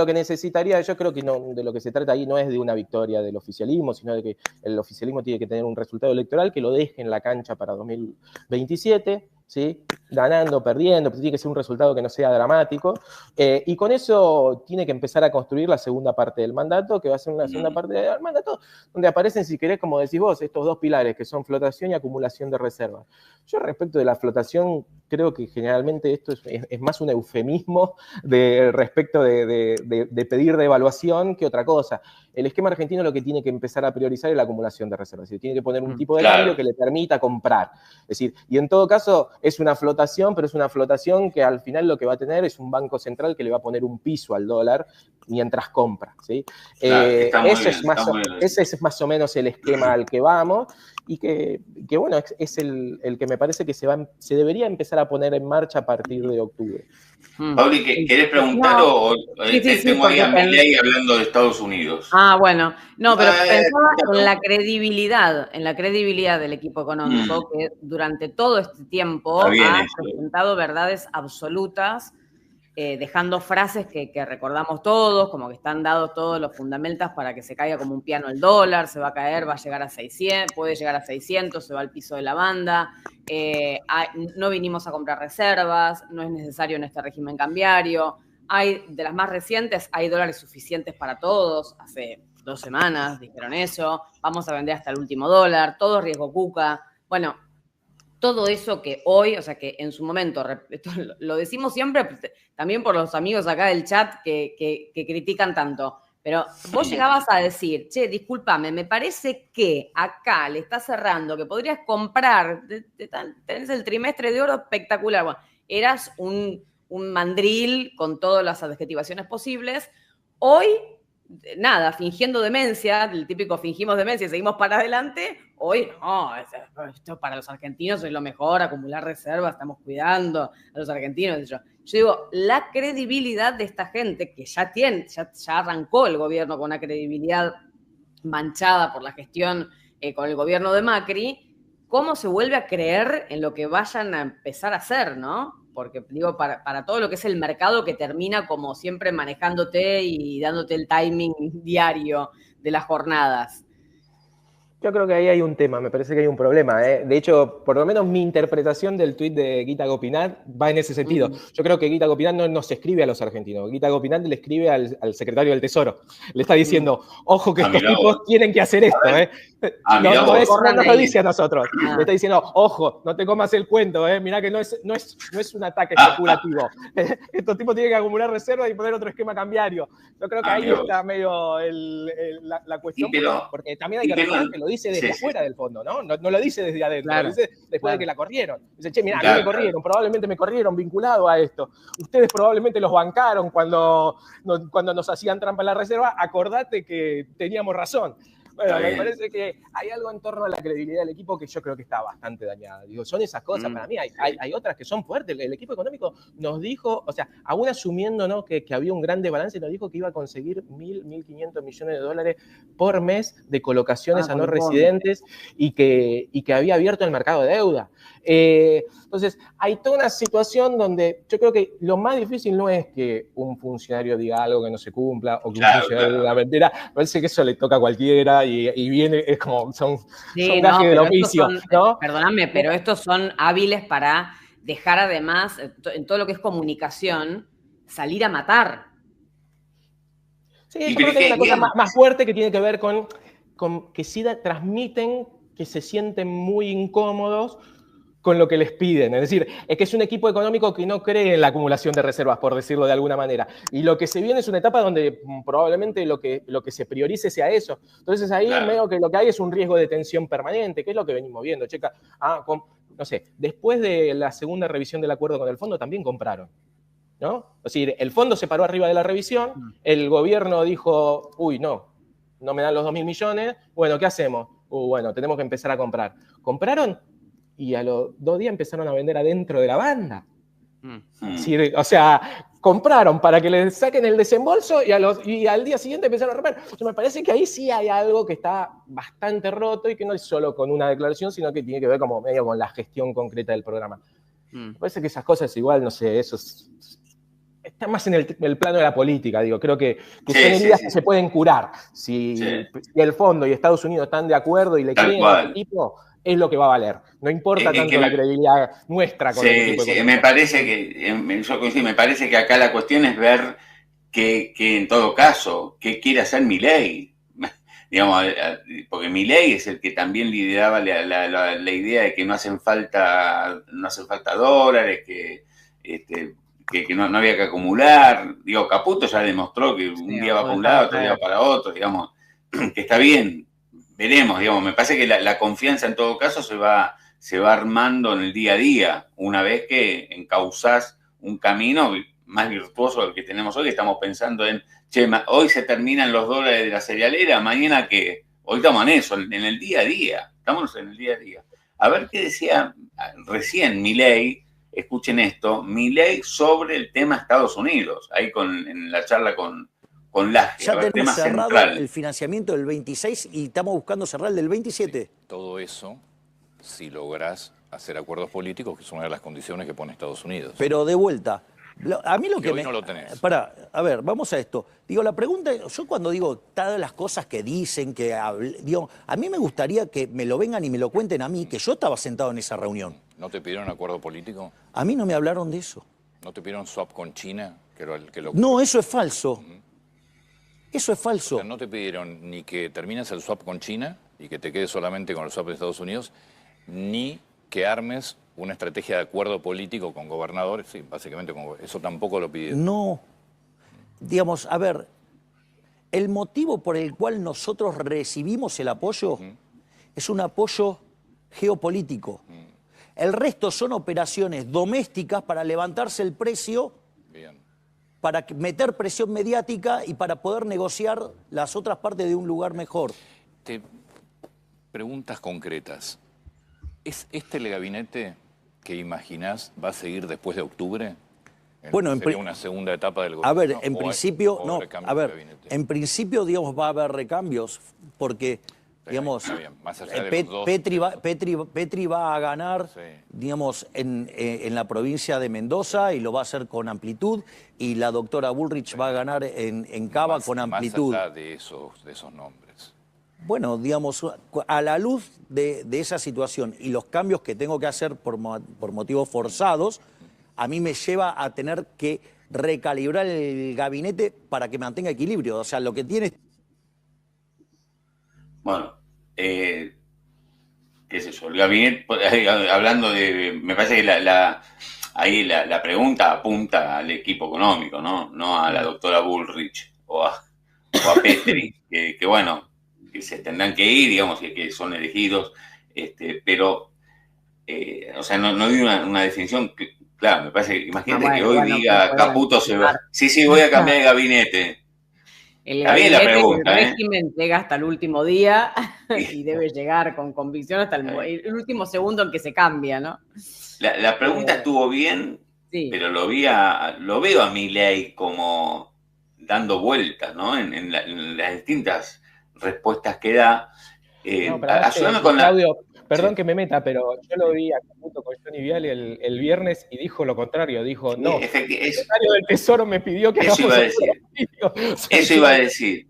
que necesitaría, yo creo que no, de lo que se trata ahí no es de una victoria del oficialismo, sino de que el oficialismo tiene que tener un resultado electoral que lo deje en la cancha para 2027, ¿sí? Ganando, perdiendo, tiene que ser un resultado que no sea dramático, y con eso tiene que empezar a construir la segunda parte del mandato, que va a ser una segunda parte del mandato, donde aparecen, si querés, como decís vos, estos dos pilares, que son flotación y acumulación de reservas. Yo respecto de la flotación, creo que generalmente esto es más un eufemismo respecto de pedir devaluación que otra cosa. El esquema argentino lo que tiene que empezar a priorizar es la acumulación de reservas, es decir, tiene que poner un tipo de cambio que le permita comprar. Es decir, y en todo caso es una flotación, pero es una flotación que al final lo que va a tener es un banco central que le va a poner un piso al dólar mientras compra, ¿sí? Ese es más o menos el esquema al que vamos, y que bueno, es el que me parece que se debería empezar a poner en marcha a partir de octubre. Pauli, ¿querés preguntar No, o sí, tengo ahí a Milei hablando de Estados Unidos? Bueno, no, pero pensaba en la credibilidad del equipo económico, que durante todo este tiempo ha presentado verdades absolutas, dejando frases que recordamos todos, como que están dados todos los fundamentos para que se caiga como un piano el dólar, se va a caer, va a llegar a 600, puede llegar a 600, se va al piso de la banda, no vinimos a comprar reservas, no es necesario en este régimen cambiario. Hay, de las más recientes, hay dólares suficientes para todos. Hace 2 semanas dijeron eso. Vamos a vender hasta el último dólar. Todo riesgo cuca. Bueno, todo eso que hoy, o sea, que en su momento, lo decimos siempre, también por los amigos acá del chat que critican tanto. Pero vos llegabas a decir, che, discúlpame, me parece que acá le está cerrando, que podrías comprar, tenés el trimestre de oro espectacular. Bueno, eras un mandril con todas las adjetivaciones posibles. Hoy, nada, fingiendo demencia, el típico fingimos demencia y seguimos para adelante. Hoy, no, esto para los argentinos es lo mejor, acumular reservas, estamos cuidando a los argentinos. Yo digo, la credibilidad de esta gente que ya arrancó el gobierno con una credibilidad manchada por la gestión con el gobierno de Macri, ¿cómo se vuelve a creer en lo que vayan a empezar a hacer, no? Porque digo, para todo lo que es el mercado que termina como siempre manejándote y dándote el timing diario de las jornadas. Yo creo que ahí hay un tema, me parece que hay un problema. De hecho, por lo menos mi interpretación del tuit de Guita Gopinath va en ese sentido. Yo creo que Guita Gopinath no nos escribe a los argentinos. Guita Gopinath le escribe al secretario del Tesoro. Le está diciendo, ojo que estos tipos tienen que hacer esto. No nos lo dice a nosotros. Le está diciendo, ojo, no te comas el cuento. Mirá que no es un ataque especulativo. Estos tipos tienen que acumular reservas y poner otro esquema cambiario. Yo creo que ahí está medio la cuestión. Porque también hay que recordar que lo dice desde afuera del fondo, ¿no? No lo dice desde adentro, lo dice después de que la corrieron. Dice, che, mira, a mí me corrieron, probablemente me corrieron vinculado a esto. Ustedes probablemente los bancaron cuando nos hacían trampa en la reserva, acordate que teníamos razón. Bueno, me parece que hay algo en torno a la credibilidad del equipo que yo creo que está bastante dañada. Digo, son esas cosas, para mí hay otras que son fuertes. El equipo económico nos dijo, o sea, aún asumiendo, ¿no?, que había un gran desbalance, nos dijo que iba a conseguir 1.500 millones de dólares por mes de colocaciones a no residentes y que había abierto el mercado de deuda. Entonces, hay toda una situación donde yo creo que lo más difícil no es que un funcionario diga algo que no se cumpla o que un funcionario diga mentira. Parece que eso le toca a cualquiera y viene, es como, son gajes del oficio, ¿no? Perdóname, pero estos son hábiles para dejar además, en todo lo que es comunicación, salir a matar. Sí, yo creo que hay una cosa más fuerte que tiene que ver con que sí transmiten que se sienten muy incómodos con lo que les piden. Es decir, es que es un equipo económico que no cree en la acumulación de reservas, por decirlo de alguna manera. Y lo que se viene es una etapa donde probablemente lo que se priorice sea eso. Entonces ahí veo que lo que hay es un riesgo de tensión permanente, que es lo que venimos viendo. Checa, no sé, después de la segunda revisión del acuerdo con el fondo también compraron, ¿no? Es decir, el fondo se paró arriba de la revisión, el gobierno dijo, uy, no me dan los 2.000 millones, bueno, ¿qué hacemos? Bueno, tenemos que empezar a comprar. ¿Compraron? Y a los 2 días empezaron a vender adentro de la banda. Sí, o sea, compraron para que les saquen el desembolso y al día siguiente empezaron a romper. O sea, me parece que ahí sí hay algo que está bastante roto y que no es solo con una declaración, sino que tiene que ver como medio con la gestión concreta del programa. Me parece que esas cosas igual, no sé, eso está más en el plano de la política, digo. Creo que son heridas que se pueden curar. Si el fondo y Estados Unidos están de acuerdo y le creen a este tipo, es lo que va a valer. No importa tanto la credibilidad nuestra con el equipo económico. Me parece que acá la cuestión es ver que en todo caso, ¿qué quiere hacer Milei? Digamos, porque Milei es el que también lideraba la idea de que no hacen falta dólares, que no había que acumular. Digo, Caputo ya demostró que un día va para un lado, otro día va para otro, digamos, que está bien. Veremos, digamos, me parece que la confianza en todo caso se va armando en el día a día, una vez que encauzás un camino más virtuoso del que tenemos hoy, que estamos pensando en, che, hoy se terminan los dólares de la cerealera, mañana ¿qué? Hoy estamos en eso, en el día a día. Estamos en el día a día. A ver qué decía recién Milei, escuchen esto, Milei sobre el tema Estados Unidos, ahí en la charla con Laje. Ya tenemos tema cerrado central. el financiamiento del 26 y estamos buscando cerrar el del 27. Sí, todo eso, si lográs hacer acuerdos políticos, que es una de las condiciones que pone Estados Unidos. Pero de vuelta, a mí lo que hoy no lo tenés. A ver, vamos a esto. Digo, la pregunta, yo cuando digo todas las cosas que dicen, digo, a mí me gustaría que me lo vengan y me lo cuenten a mí, que yo estaba sentado en esa reunión. ¿No te pidieron acuerdo político? A mí no me hablaron de eso. ¿No te pidieron swap con China? No, eso es falso. Eso es falso. O sea, no te pidieron ni que termines el swap con China y que te quedes solamente con el swap de Estados Unidos, ni que armes una estrategia de acuerdo político con gobernadores. Sí, básicamente eso tampoco lo pidieron. No. Digamos, a ver, el motivo por el cual nosotros recibimos el apoyo es un apoyo geopolítico. El resto son operaciones domésticas para levantarse el precio, para meter presión mediática y para poder negociar las otras partes de un lugar mejor. Preguntas concretas. ¿Es este el gabinete que imaginás va a seguir después de octubre? Bueno, ¿Sería una segunda etapa del gobierno? A ver, en principio, no. A ver, en principio, digamos, va a haber recambios, porque, digamos, Petri va a ganar, digamos, en la provincia de Mendoza y lo va a hacer con amplitud, y la doctora Bullrich va a ganar en Cava con amplitud. Más allá de esos nombres. Bueno, digamos, a la luz de esa situación y los cambios que tengo que hacer por motivos forzados, a mí me lleva a tener que recalibrar el gabinete para que mantenga equilibrio. O sea, lo que tiene... Bueno, qué es eso, el gabinete, hablando de... Me parece que ahí la pregunta apunta al equipo económico, no a la doctora Bullrich o a Petri, que bueno, que se tendrán que ir, digamos, y que son elegidos, pero, o sea, no hay una definición... Claro, me parece que imagínate que hoy diga Caputo se va. Sí, voy a cambiar de gabinete. El régimen llega hasta el último día y debe llegar con convicción hasta el último segundo en que se cambia, ¿no? La pregunta estuvo bien, sí, pero lo veo a Milei como dando vueltas, ¿no? En las distintas respuestas que da. Ayúdame con Claudio, perdón que me meta, pero yo lo vi a Caputo con Johnny Viale el viernes y dijo lo contrario, dijo, no, el secretario del Tesoro me pidió que eso iba a decir. Eso iba a decir.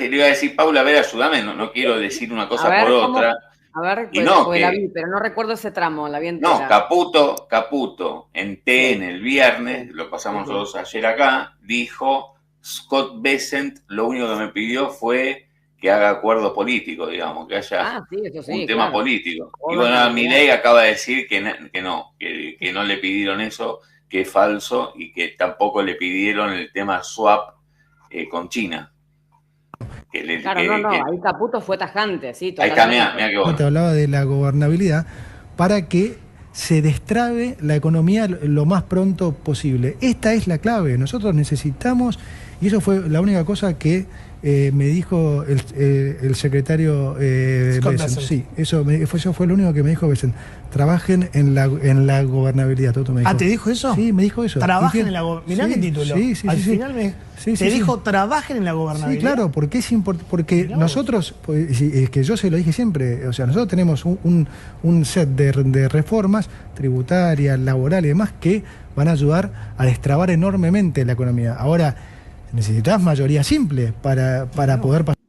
Le iba a decir, Paula, a ver, ayúdame, no quiero decir una cosa por otra. A ver, la vi, pero no recuerdo ese tramo, la vi entera. No, Caputo, en el viernes, lo pasamos nosotros ayer acá, dijo, Scott Bessent, lo único que me pidió fue que haga acuerdo político, digamos, que haya un tema político. Y bueno, Milei acaba de decir que no le pidieron eso, que es falso, y que tampoco le pidieron el tema swap con China. Ahí Caputo fue tajante, sí. Ahí está, mirá que bueno. Te hablaba de la gobernabilidad para que se destrabe la economía lo más pronto posible. Esta es la clave. Nosotros necesitamos, y eso fue la única cosa que me dijo el secretario Bessent. Sí, eso fue lo único que me dijo Bessent. Trabajen en la gobernabilidad. Toto me dijo. ¿Te dijo eso? Sí, me dijo eso. Trabajen en la gobernabilidad. Mirá qué título. Sí, al final te dijo trabajen en la gobernabilidad. Sí, claro, porque es importante, porque nosotros, es que yo se lo dije siempre, o sea, nosotros tenemos un set de reformas tributarias, laborales y demás que van a ayudar a destrabar enormemente la economía. Ahora, necesitas mayoría simple para poder pasar.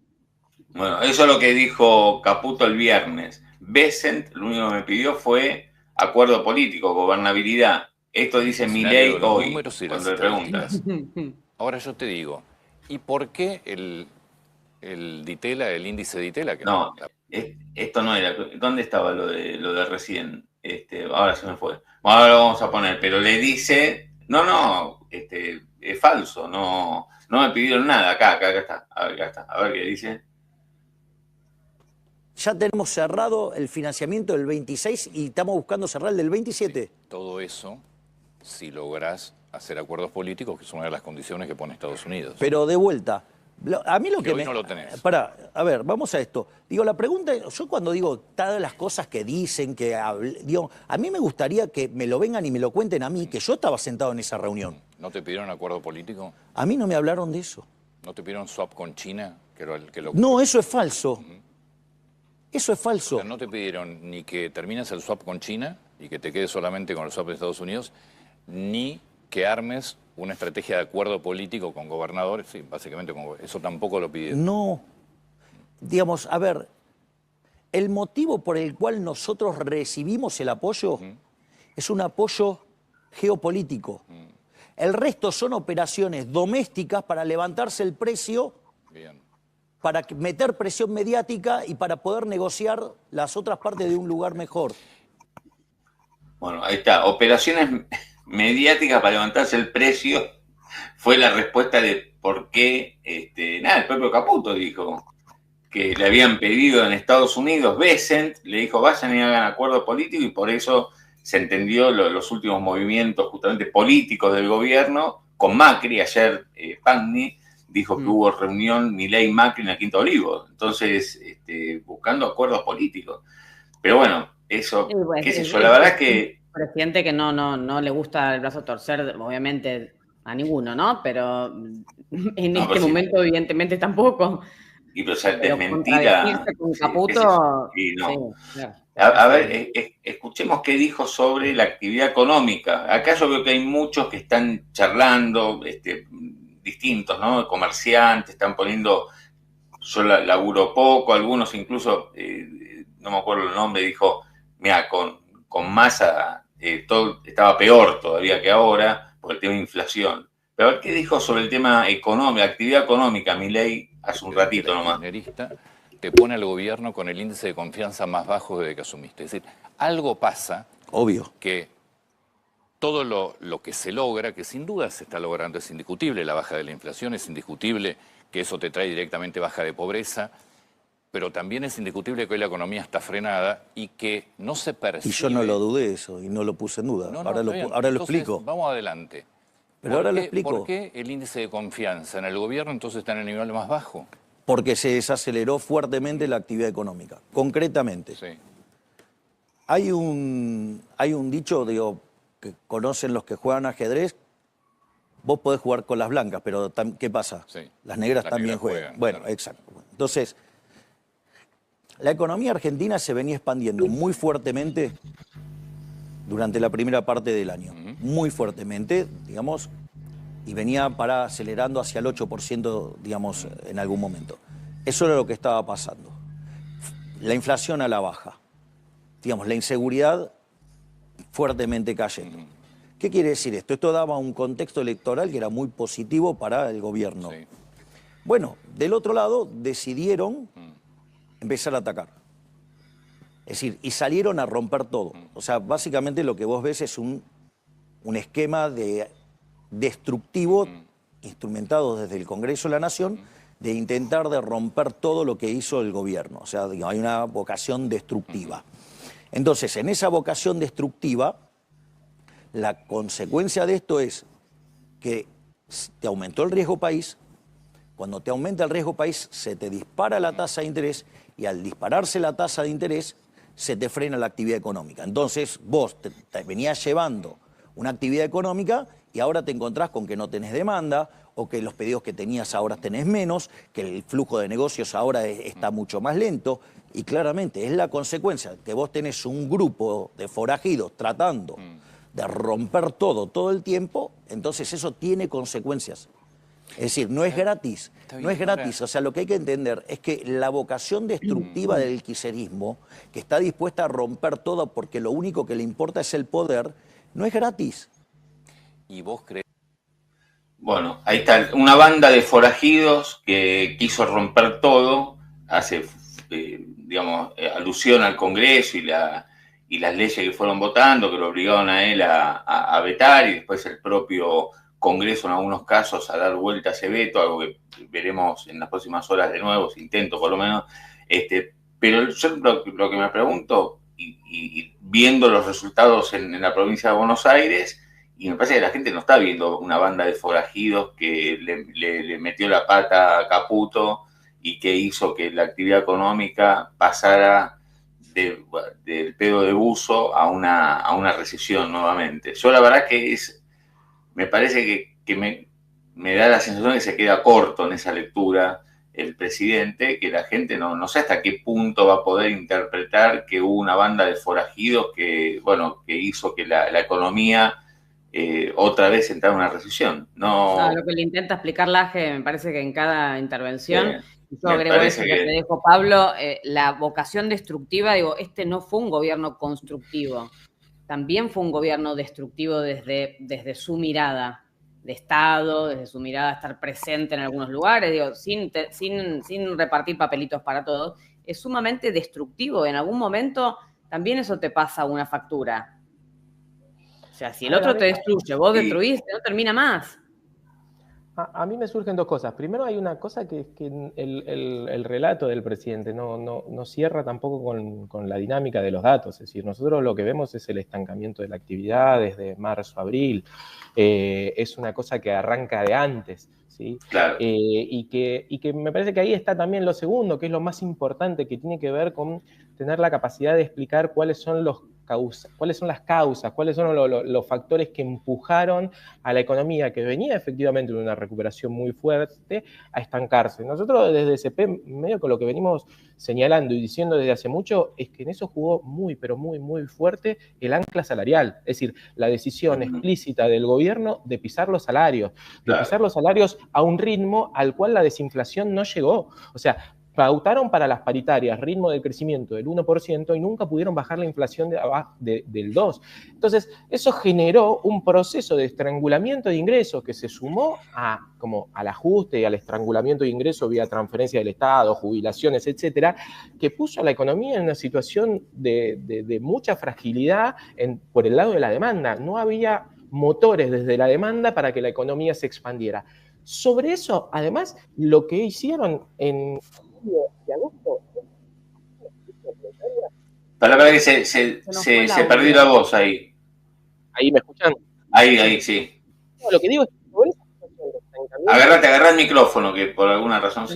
Bueno, eso es lo que dijo Caputo el viernes. Bessent lo único que me pidió fue acuerdo político, gobernabilidad. Esto dice Milei hoy, cuando le preguntas. Ahora yo te digo, ¿y por qué el Ditela, el índice Ditela? No, esto no era. ¿Dónde estaba lo de recién? Ahora se me fue. Bueno, ahora lo vamos a poner, pero le dice, es falso, no me pidieron nada, acá está, a ver qué dice. Ya tenemos cerrado el financiamiento del 26 y estamos buscando cerrar el del 27. Sí, todo eso, si lográs hacer acuerdos políticos, que es una de las condiciones que pone Estados Unidos. Pero de vuelta, A mí lo que hoy no lo tenés. A ver, vamos a esto. Digo, la pregunta, yo cuando digo todas las cosas que dicen, digo, a mí me gustaría que me lo vengan y me lo cuenten a mí, que yo estaba sentado en esa reunión. ¿No te pidieron acuerdo político? A mí no me hablaron de eso. ¿No te pidieron swap con China? No, eso es falso. Eso es falso. O sea, no te pidieron ni que termines el swap con China y que te quedes solamente con el swap de Estados Unidos, ni que armes una estrategia de acuerdo político con gobernadores. Sí, básicamente eso tampoco lo pidieron. No. Digamos, a ver, el motivo por el cual nosotros recibimos el apoyo es un apoyo geopolítico. El resto son operaciones domésticas para levantarse el precio. Bien. Para meter presión mediática y para poder negociar las otras partes de un lugar mejor. Bueno, ahí está. Operaciones mediáticas para levantarse el precio fue la respuesta de por qué, el propio Caputo dijo que le habían pedido en Estados Unidos, Bessent le dijo vayan y hagan acuerdo político y por eso se entendió los últimos movimientos justamente políticos del gobierno con Macri. Ayer Pagni dijo que hubo reunión Milei y Macri en el Quinto Olivo, entonces buscando acuerdos políticos. Pero bueno, eso, qué sé yo, la verdad es que... Presidente que no le gusta el brazo torcer, obviamente, a ninguno, ¿no? Pero en este momento, evidentemente, tampoco. Y pero desmentida... con Caputo... Sí, no. Sí, claro. A ver, escuchemos qué dijo sobre la actividad económica. Acá yo veo que hay muchos que están charlando, distintos, ¿no? Comerciantes, están poniendo, yo laburo poco, algunos incluso, no me acuerdo el nombre, dijo, mira, con Massa todo estaba peor todavía que ahora por el tema de inflación. Pero a ver qué dijo sobre el tema económico, actividad económica, Milei, hace un ratito nomás. Te pone al gobierno con el índice de confianza más bajo desde que asumiste. Es decir, algo pasa. Obvio. Que todo lo que se logra, que sin duda se está logrando, es indiscutible la baja de la inflación, es indiscutible que eso te trae directamente baja de pobreza, pero también es indiscutible que hoy la economía está frenada y que no se percibe... Y yo no lo dudé eso, y no lo puse en duda. Ahora lo explico. Vamos adelante. Pero ahora lo explico. ¿Por qué el índice de confianza en el gobierno entonces está en el nivel más bajo? Porque se desaceleró fuertemente la actividad económica, concretamente. Sí. Hay un dicho, digo, que conocen los que juegan ajedrez, vos podés jugar con las blancas, pero ¿qué pasa? Sí. Las negras también juegan. Bueno, claro. Exacto. Entonces, la economía argentina se venía expandiendo muy fuertemente durante la primera parte del año. Muy fuertemente, digamos, y venía acelerando hacia el 8%, digamos, en algún momento. Eso era lo que estaba pasando. La inflación a la baja. Digamos, la inseguridad fuertemente cayendo. ¿Qué quiere decir esto? Esto daba un contexto electoral que era muy positivo para el gobierno. Sí. Bueno, del otro lado decidieron empezar a atacar. Es decir, y salieron a romper todo. O sea, básicamente lo que vos ves es un esquema destructivo instrumentado desde el Congreso de la Nación de intentar de romper todo lo que hizo el gobierno. O sea, digamos, hay una vocación destructiva. Entonces, en esa vocación destructiva, la consecuencia de esto es que te aumentó el riesgo país. Cuando te aumenta el riesgo país, se te dispara la tasa de interés y al dispararse la tasa de interés, se te frena la actividad económica. Entonces, vos te venías llevando una actividad económica y ahora te encontrás con que no tenés demanda o que los pedidos que tenías ahora tenés menos, que el flujo de negocios ahora está mucho más lento y claramente es la consecuencia que vos tenés un grupo de forajidos tratando de romper todo el tiempo, entonces eso tiene consecuencias. Es decir, no es gratis, no es gratis. O sea, lo que hay que entender es que la vocación destructiva del kirchnerismo, que está dispuesta a romper todo porque lo único que le importa es el poder, no es gratis. ¿Y vos crees? Bueno, ahí está una banda de forajidos que quiso romper todo, hace, alusión al Congreso y las leyes que fueron votando, que lo obligaron a él a vetar, y después el propio Congreso en algunos casos a dar vuelta a ese veto, algo que veremos en las próximas horas de nuevo, si intento por lo menos. Pero yo lo que me pregunto, y viendo los resultados en la provincia de Buenos Aires, Y me parece que la gente no está viendo una banda de forajidos que le metió la pata a Caputo y que hizo que la actividad económica pasara del pedo de buzo a una recesión nuevamente. Yo la verdad que me parece que me da la sensación de que se queda corto en esa lectura el presidente, que la gente no sé hasta qué punto va a poder interpretar que hubo una banda de forajidos que hizo que la economía otra vez entrara en una recesión. No, lo que le intenta explicar Laje, me parece que en cada intervención, yo me agrego eso parece que te dejo, Pablo, la vocación destructiva, digo, este no fue un gobierno constructivo, también fue un gobierno destructivo desde su mirada de Estado, desde su mirada de estar presente en algunos lugares, digo, sin repartir papelitos para todos, es sumamente destructivo. En algún momento también eso te pasa una factura. O sea, si el otro te destruye, vos destruiste, no termina más. A mí me surgen dos cosas. Primero hay una cosa que es que el relato del presidente no cierra tampoco con la dinámica de los datos. Es decir, nosotros lo que vemos es el estancamiento de la actividad desde marzo, abril. Es una cosa que arranca de antes, ¿sí? Claro. Y que me parece que ahí está también lo segundo, que es lo más importante, que tiene que ver con tener la capacidad de explicar cuáles son las causas, cuáles son los factores que empujaron a la economía, que venía efectivamente de una recuperación muy fuerte, a estancarse. Nosotros desde SP, medio con lo que venimos señalando y diciendo desde hace mucho, es que en eso jugó muy, pero muy, muy fuerte el ancla salarial, es decir, la decisión explícita del gobierno de pisar los salarios, pisar los salarios a un ritmo al cual la desinflación no llegó. O sea, pautaron para las paritarias ritmo de crecimiento del 1% y nunca pudieron bajar la inflación del 2%. Entonces, eso generó un proceso de estrangulamiento de ingresos que se sumó al ajuste y al estrangulamiento de ingresos vía transferencia del Estado, jubilaciones, etcétera, que puso a la economía en una situación de mucha fragilidad por el lado de la demanda. No había motores desde la demanda para que la economía se expandiera. Sobre eso, además, lo que hicieron en de agosto. Para que se perdió la voz ahí. ¿Ahí me escuchan? Ahí, sí. No, lo que digo es que agarra el micrófono, que por alguna razón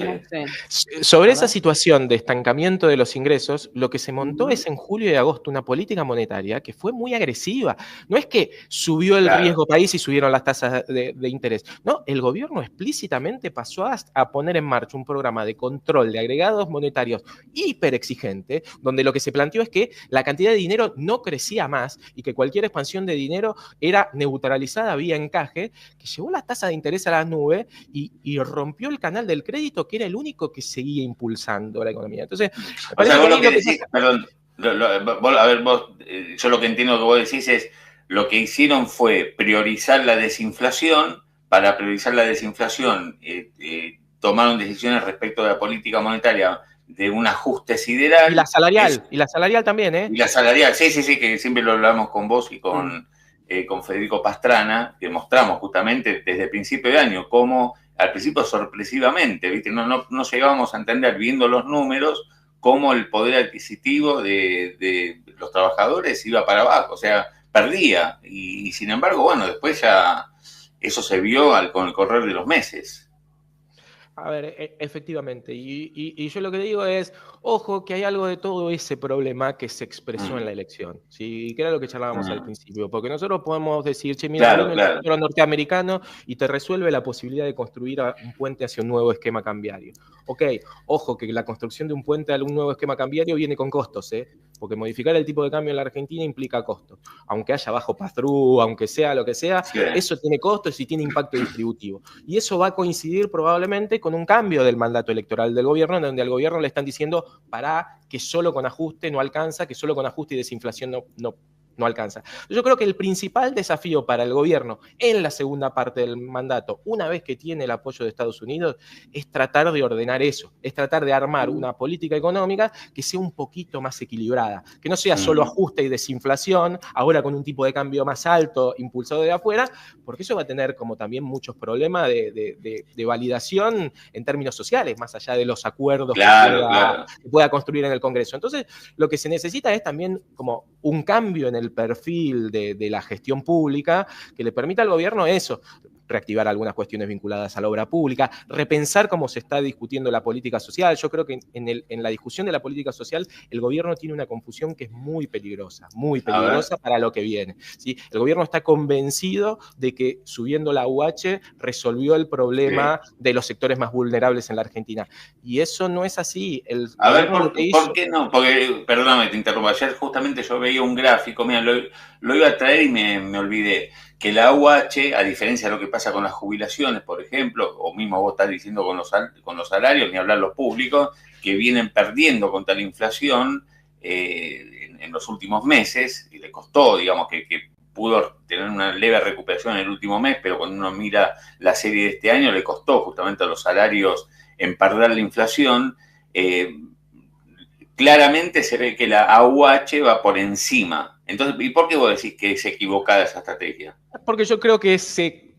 Sobre esa situación de estancamiento de los ingresos, lo que se montó es en julio y agosto una política monetaria que fue muy agresiva. No es que subió el riesgo país y subieron las tasas de interés. No, el gobierno explícitamente pasó a poner en marcha un programa de control de agregados monetarios hiper exigente, donde lo que se planteó es que la cantidad de dinero no crecía más y que cualquier expansión de dinero era neutralizada vía encaje, que llevó las tasas de interés a las nubes y rompió el canal del crédito, que era el único que seguía impulsando la economía. Entonces, o sea, vos lo que decís, perdón, yo lo que entiendo que vos decís es, lo que hicieron fue priorizar la desinflación. Para priorizar la desinflación, tomaron decisiones respecto de la política monetaria de un ajuste sideral. Y la salarial también, ¿eh? Y la salarial, sí, que siempre lo hablamos con vos y con Federico Pastrana, que mostramos justamente desde el principio de año cómo, al principio sorpresivamente, ¿viste? No llegábamos a entender, viendo los números, cómo el poder adquisitivo de los trabajadores iba para abajo, o sea, perdía. Y sin embargo, bueno, después ya eso se vio con el correr de los meses. A ver, efectivamente, y yo lo que digo es, ojo, que hay algo de todo ese problema que se expresó en la elección, ¿sí? Que era lo que charlábamos al principio, porque nosotros podemos decir, che, mira, el norteamericano y te resuelve la posibilidad de construir un puente hacia un nuevo esquema cambiario. Ok, ojo, que la construcción de un puente a un nuevo esquema cambiario viene con costos, porque modificar el tipo de cambio en la Argentina implica costos. Aunque haya bajo pass-through, aunque sea lo que sea, eso tiene costos y tiene impacto distributivo. Y eso va a coincidir probablemente con un cambio del mandato electoral del gobierno, en donde al gobierno le están diciendo, pará, que solo con ajuste no alcanza, que solo con ajuste y desinflación no alcanza. Yo creo que el principal desafío para el gobierno en la segunda parte del mandato, una vez que tiene el apoyo de Estados Unidos, es tratar de ordenar eso, es tratar de armar una política económica que sea un poquito más equilibrada, que no sea solo ajuste y desinflación, ahora con un tipo de cambio más alto, impulsado de afuera, porque eso va a tener como también muchos problemas de validación en términos sociales, más allá de los acuerdos que pueda construir en el Congreso. Entonces, lo que se necesita es también como un cambio en el el perfil de la gestión pública que le permita al gobierno eso, reactivar algunas cuestiones vinculadas a la obra pública, repensar cómo se está discutiendo la política social. Yo creo que en la discusión de la política social el gobierno tiene una confusión que es muy peligrosa para lo que viene, ¿sí? El gobierno está convencido de que subiendo la UH resolvió el problema de los sectores más vulnerables en la Argentina. Y eso no es así. A ver, ¿por qué no? Porque, perdóname, te interrumpo. Ayer justamente yo veía un gráfico, mira, lo iba a traer y me olvidé. Que la UH, a diferencia de lo que pasa con las jubilaciones, por ejemplo, o mismo vos estás diciendo con los salarios, ni hablar los públicos, que vienen perdiendo contra la inflación en los últimos meses, y le costó, digamos, que pudo tener una leve recuperación en el último mes, pero cuando uno mira la serie de este año, le costó justamente a los salarios en perder la inflación. Claramente se ve que la AUH va por encima. Entonces, ¿y por qué vos decís que es equivocada esa estrategia? Porque yo creo que se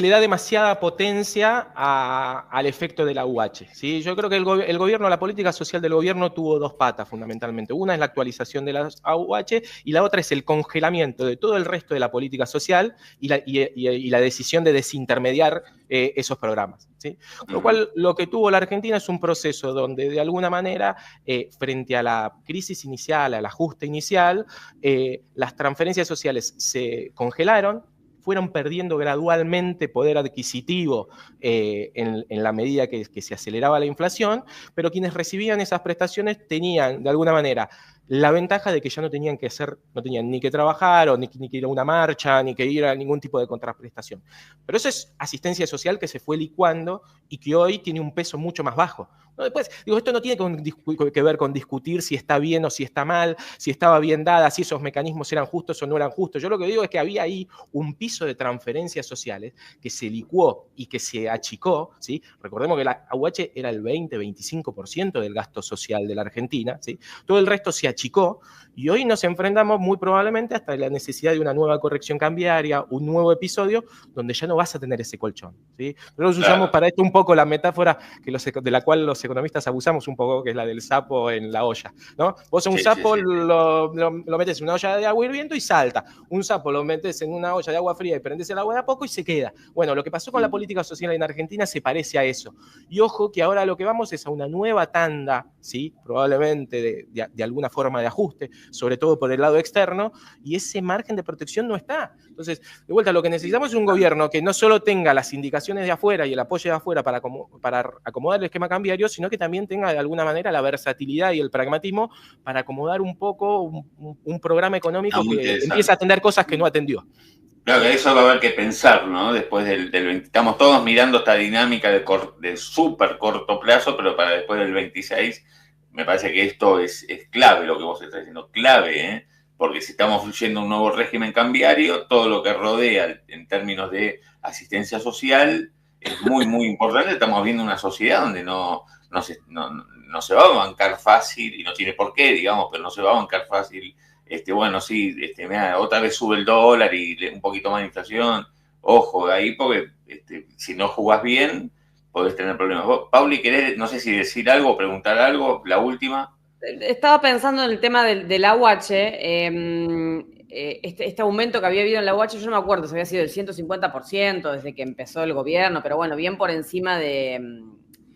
le da demasiada potencia al efecto de la UH, ¿sí? Yo creo que el gobierno, la política social del gobierno tuvo dos patas fundamentalmente. Una es la actualización de las AUH y la otra es el congelamiento de todo el resto de la política social y la decisión de desintermediar esos programas, ¿sí? Con lo cual, lo que tuvo la Argentina es un proceso donde, de alguna manera, frente a la crisis inicial, al ajuste inicial, las transferencias sociales se congelaron, fueron perdiendo gradualmente poder adquisitivo en la medida que se aceleraba la inflación, pero quienes recibían esas prestaciones tenían, de alguna manera, la ventaja de que ya no tenían ni que trabajar, o ni que ir a una marcha, ni que ir a ningún tipo de contraprestación. Pero eso es asistencia social que se fue licuando y que hoy tiene un peso mucho más bajo. ¿No? Después, esto no tiene que ver con discutir si está bien o si está mal, si estaba bien dada, si esos mecanismos eran justos o no eran justos. Yo lo que digo es que había ahí un piso de transferencias sociales que se licuó y que se achicó, ¿sí? Recordemos que la AUH era el 20-25% del gasto social de la Argentina, ¿sí? Todo el resto se achicó y hoy nos enfrentamos muy probablemente hasta la necesidad de una nueva corrección cambiaria, un nuevo episodio donde ya no vas a tener ese colchón, ¿sí? Nosotros usamos para esto un poco la metáfora de la cual los economistas abusamos un poco, que es la del sapo en la olla, ¿no? Vos un sapo lo metes en una olla de agua hirviendo y salta. Un sapo lo metes en una olla de agua fría y prendes el agua de a poco y se queda. Bueno, lo que pasó con la política social en Argentina se parece a eso. Y ojo que ahora lo que vamos es a una nueva tanda, ¿sí? Probablemente de alguna forma de ajuste, sobre todo por el lado externo, y ese margen de protección no está. Entonces, de vuelta, lo que necesitamos es un gobierno que no solo tenga las indicaciones de afuera y el apoyo de afuera para acomodar el esquema cambiario, sino que también tenga de alguna manera la versatilidad y el pragmatismo para acomodar un poco un programa económico que empieza a atender cosas que no atendió. Claro, que eso va a haber que pensar, ¿no? Después del 20. Estamos todos mirando esta dinámica de súper corto plazo, pero para después del 26 me parece que esto es clave lo que vos estás diciendo, clave, ¿eh? Porque si estamos fluyendo un nuevo régimen cambiario, todo lo que rodea en términos de asistencia social es muy, muy importante. Estamos viendo una sociedad donde no se va a bancar fácil, y no tiene por qué, digamos, pero no se va a bancar fácil. Bueno, sí, mirá, otra vez sube el dólar y un poquito más de inflación. Ojo ahí, porque si no jugás bien, podés tener problemas. Vos, Pauli, ¿querés, no sé si decir algo o preguntar algo? La última. Estaba pensando en el tema del AUH, este aumento que había habido en la AUH, yo no me acuerdo si había sido del 150% desde que empezó el gobierno, pero bueno, bien por encima de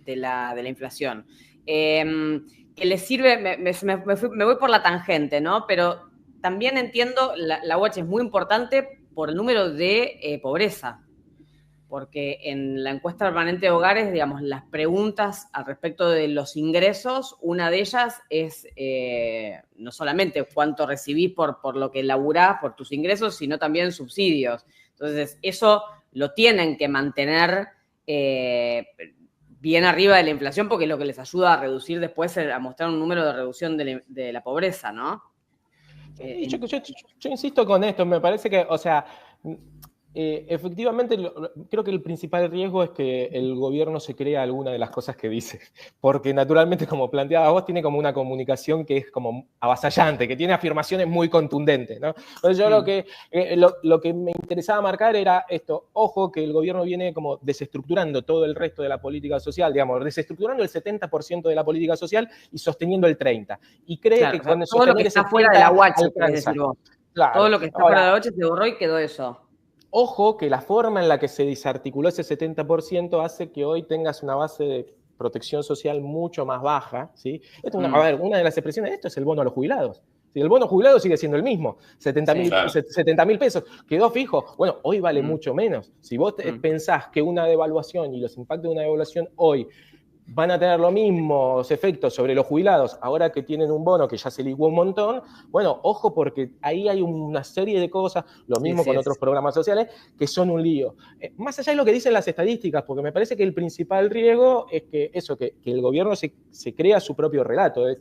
la inflación. Que les sirve, me voy por la tangente, ¿no? Pero también entiendo, la UH es muy importante por el número de pobreza, porque en la encuesta permanente de hogares, digamos, las preguntas al respecto de los ingresos, una de ellas es no solamente cuánto recibís por lo que laburás, por tus ingresos, sino también subsidios. Entonces, eso lo tienen que mantener bien arriba de la inflación, porque es lo que les ayuda a reducir después, a mostrar un número de reducción de la pobreza, ¿no? Yo insisto con esto, me parece que, o sea, efectivamente, creo que el principal riesgo es que el gobierno se crea alguna de las cosas que dice, porque naturalmente, como planteabas vos, tiene como una comunicación que es como avasallante, que tiene afirmaciones muy contundentes, ¿no? Entonces yo lo que me interesaba marcar era esto: ojo que el gobierno viene como desestructurando todo el resto de la política social, digamos, desestructurando el 70% de la política social y sosteniendo el 30%. Y cree que con eso todo lo que está fuera de la UH, alcanza. Claro. Todo lo que está Ahora, fuera de la bocha se borró y quedó eso. ojo que la forma en la que se desarticuló ese 70% hace que hoy tengas una base de protección social mucho más baja, ¿sí? Esto a ver, una de las expresiones de esto es el bono a los jubilados. Si el bono jubilado sigue siendo el mismo, 70.000 pesos, quedó fijo. Bueno, hoy vale mucho menos. Si vos pensás que una devaluación y los impactos de una devaluación hoy van a tener los mismos efectos sobre los jubilados, ahora que tienen un bono que ya se liguó un montón, bueno, ojo porque ahí hay una serie de cosas, lo mismo con otros programas sociales, que son un lío. Más allá de lo que dicen las estadísticas, porque me parece que el principal riesgo es que eso, que el gobierno se crea su propio relato, de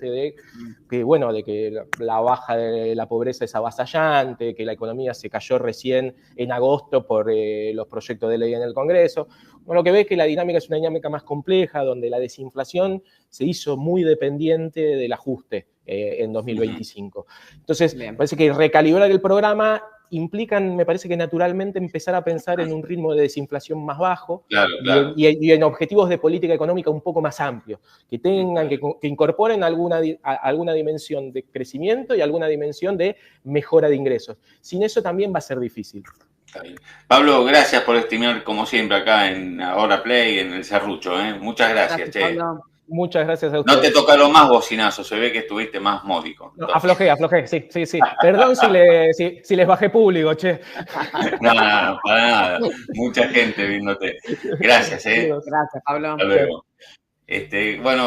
que la baja de la pobreza es avasallante, que la economía se cayó recién en agosto por los proyectos de ley en el Congreso. Bueno, lo que ves es que la dinámica es una dinámica más compleja, donde la desinflación se hizo muy dependiente del ajuste en 2025. Entonces, me parece que recalibrar el programa implican, me parece que naturalmente empezar a pensar en un ritmo de desinflación más bajo y en objetivos de política económica un poco más amplios, que tengan, que incorporen alguna dimensión de crecimiento y alguna dimensión de mejora de ingresos. Sin eso también va a ser difícil. Pablo, gracias por estimar como siempre acá en Ahora Play, en el Serrucho. Muchas gracias, che. Pablo. Muchas gracias a ustedes. No te tocaron más bocinazos, se ve que estuviste más módico. No, aflojé, sí. Perdón si les bajé público, che. No, para nada. Mucha gente viéndote. Gracias, Gracias, Pablo. Hasta luego. Bueno.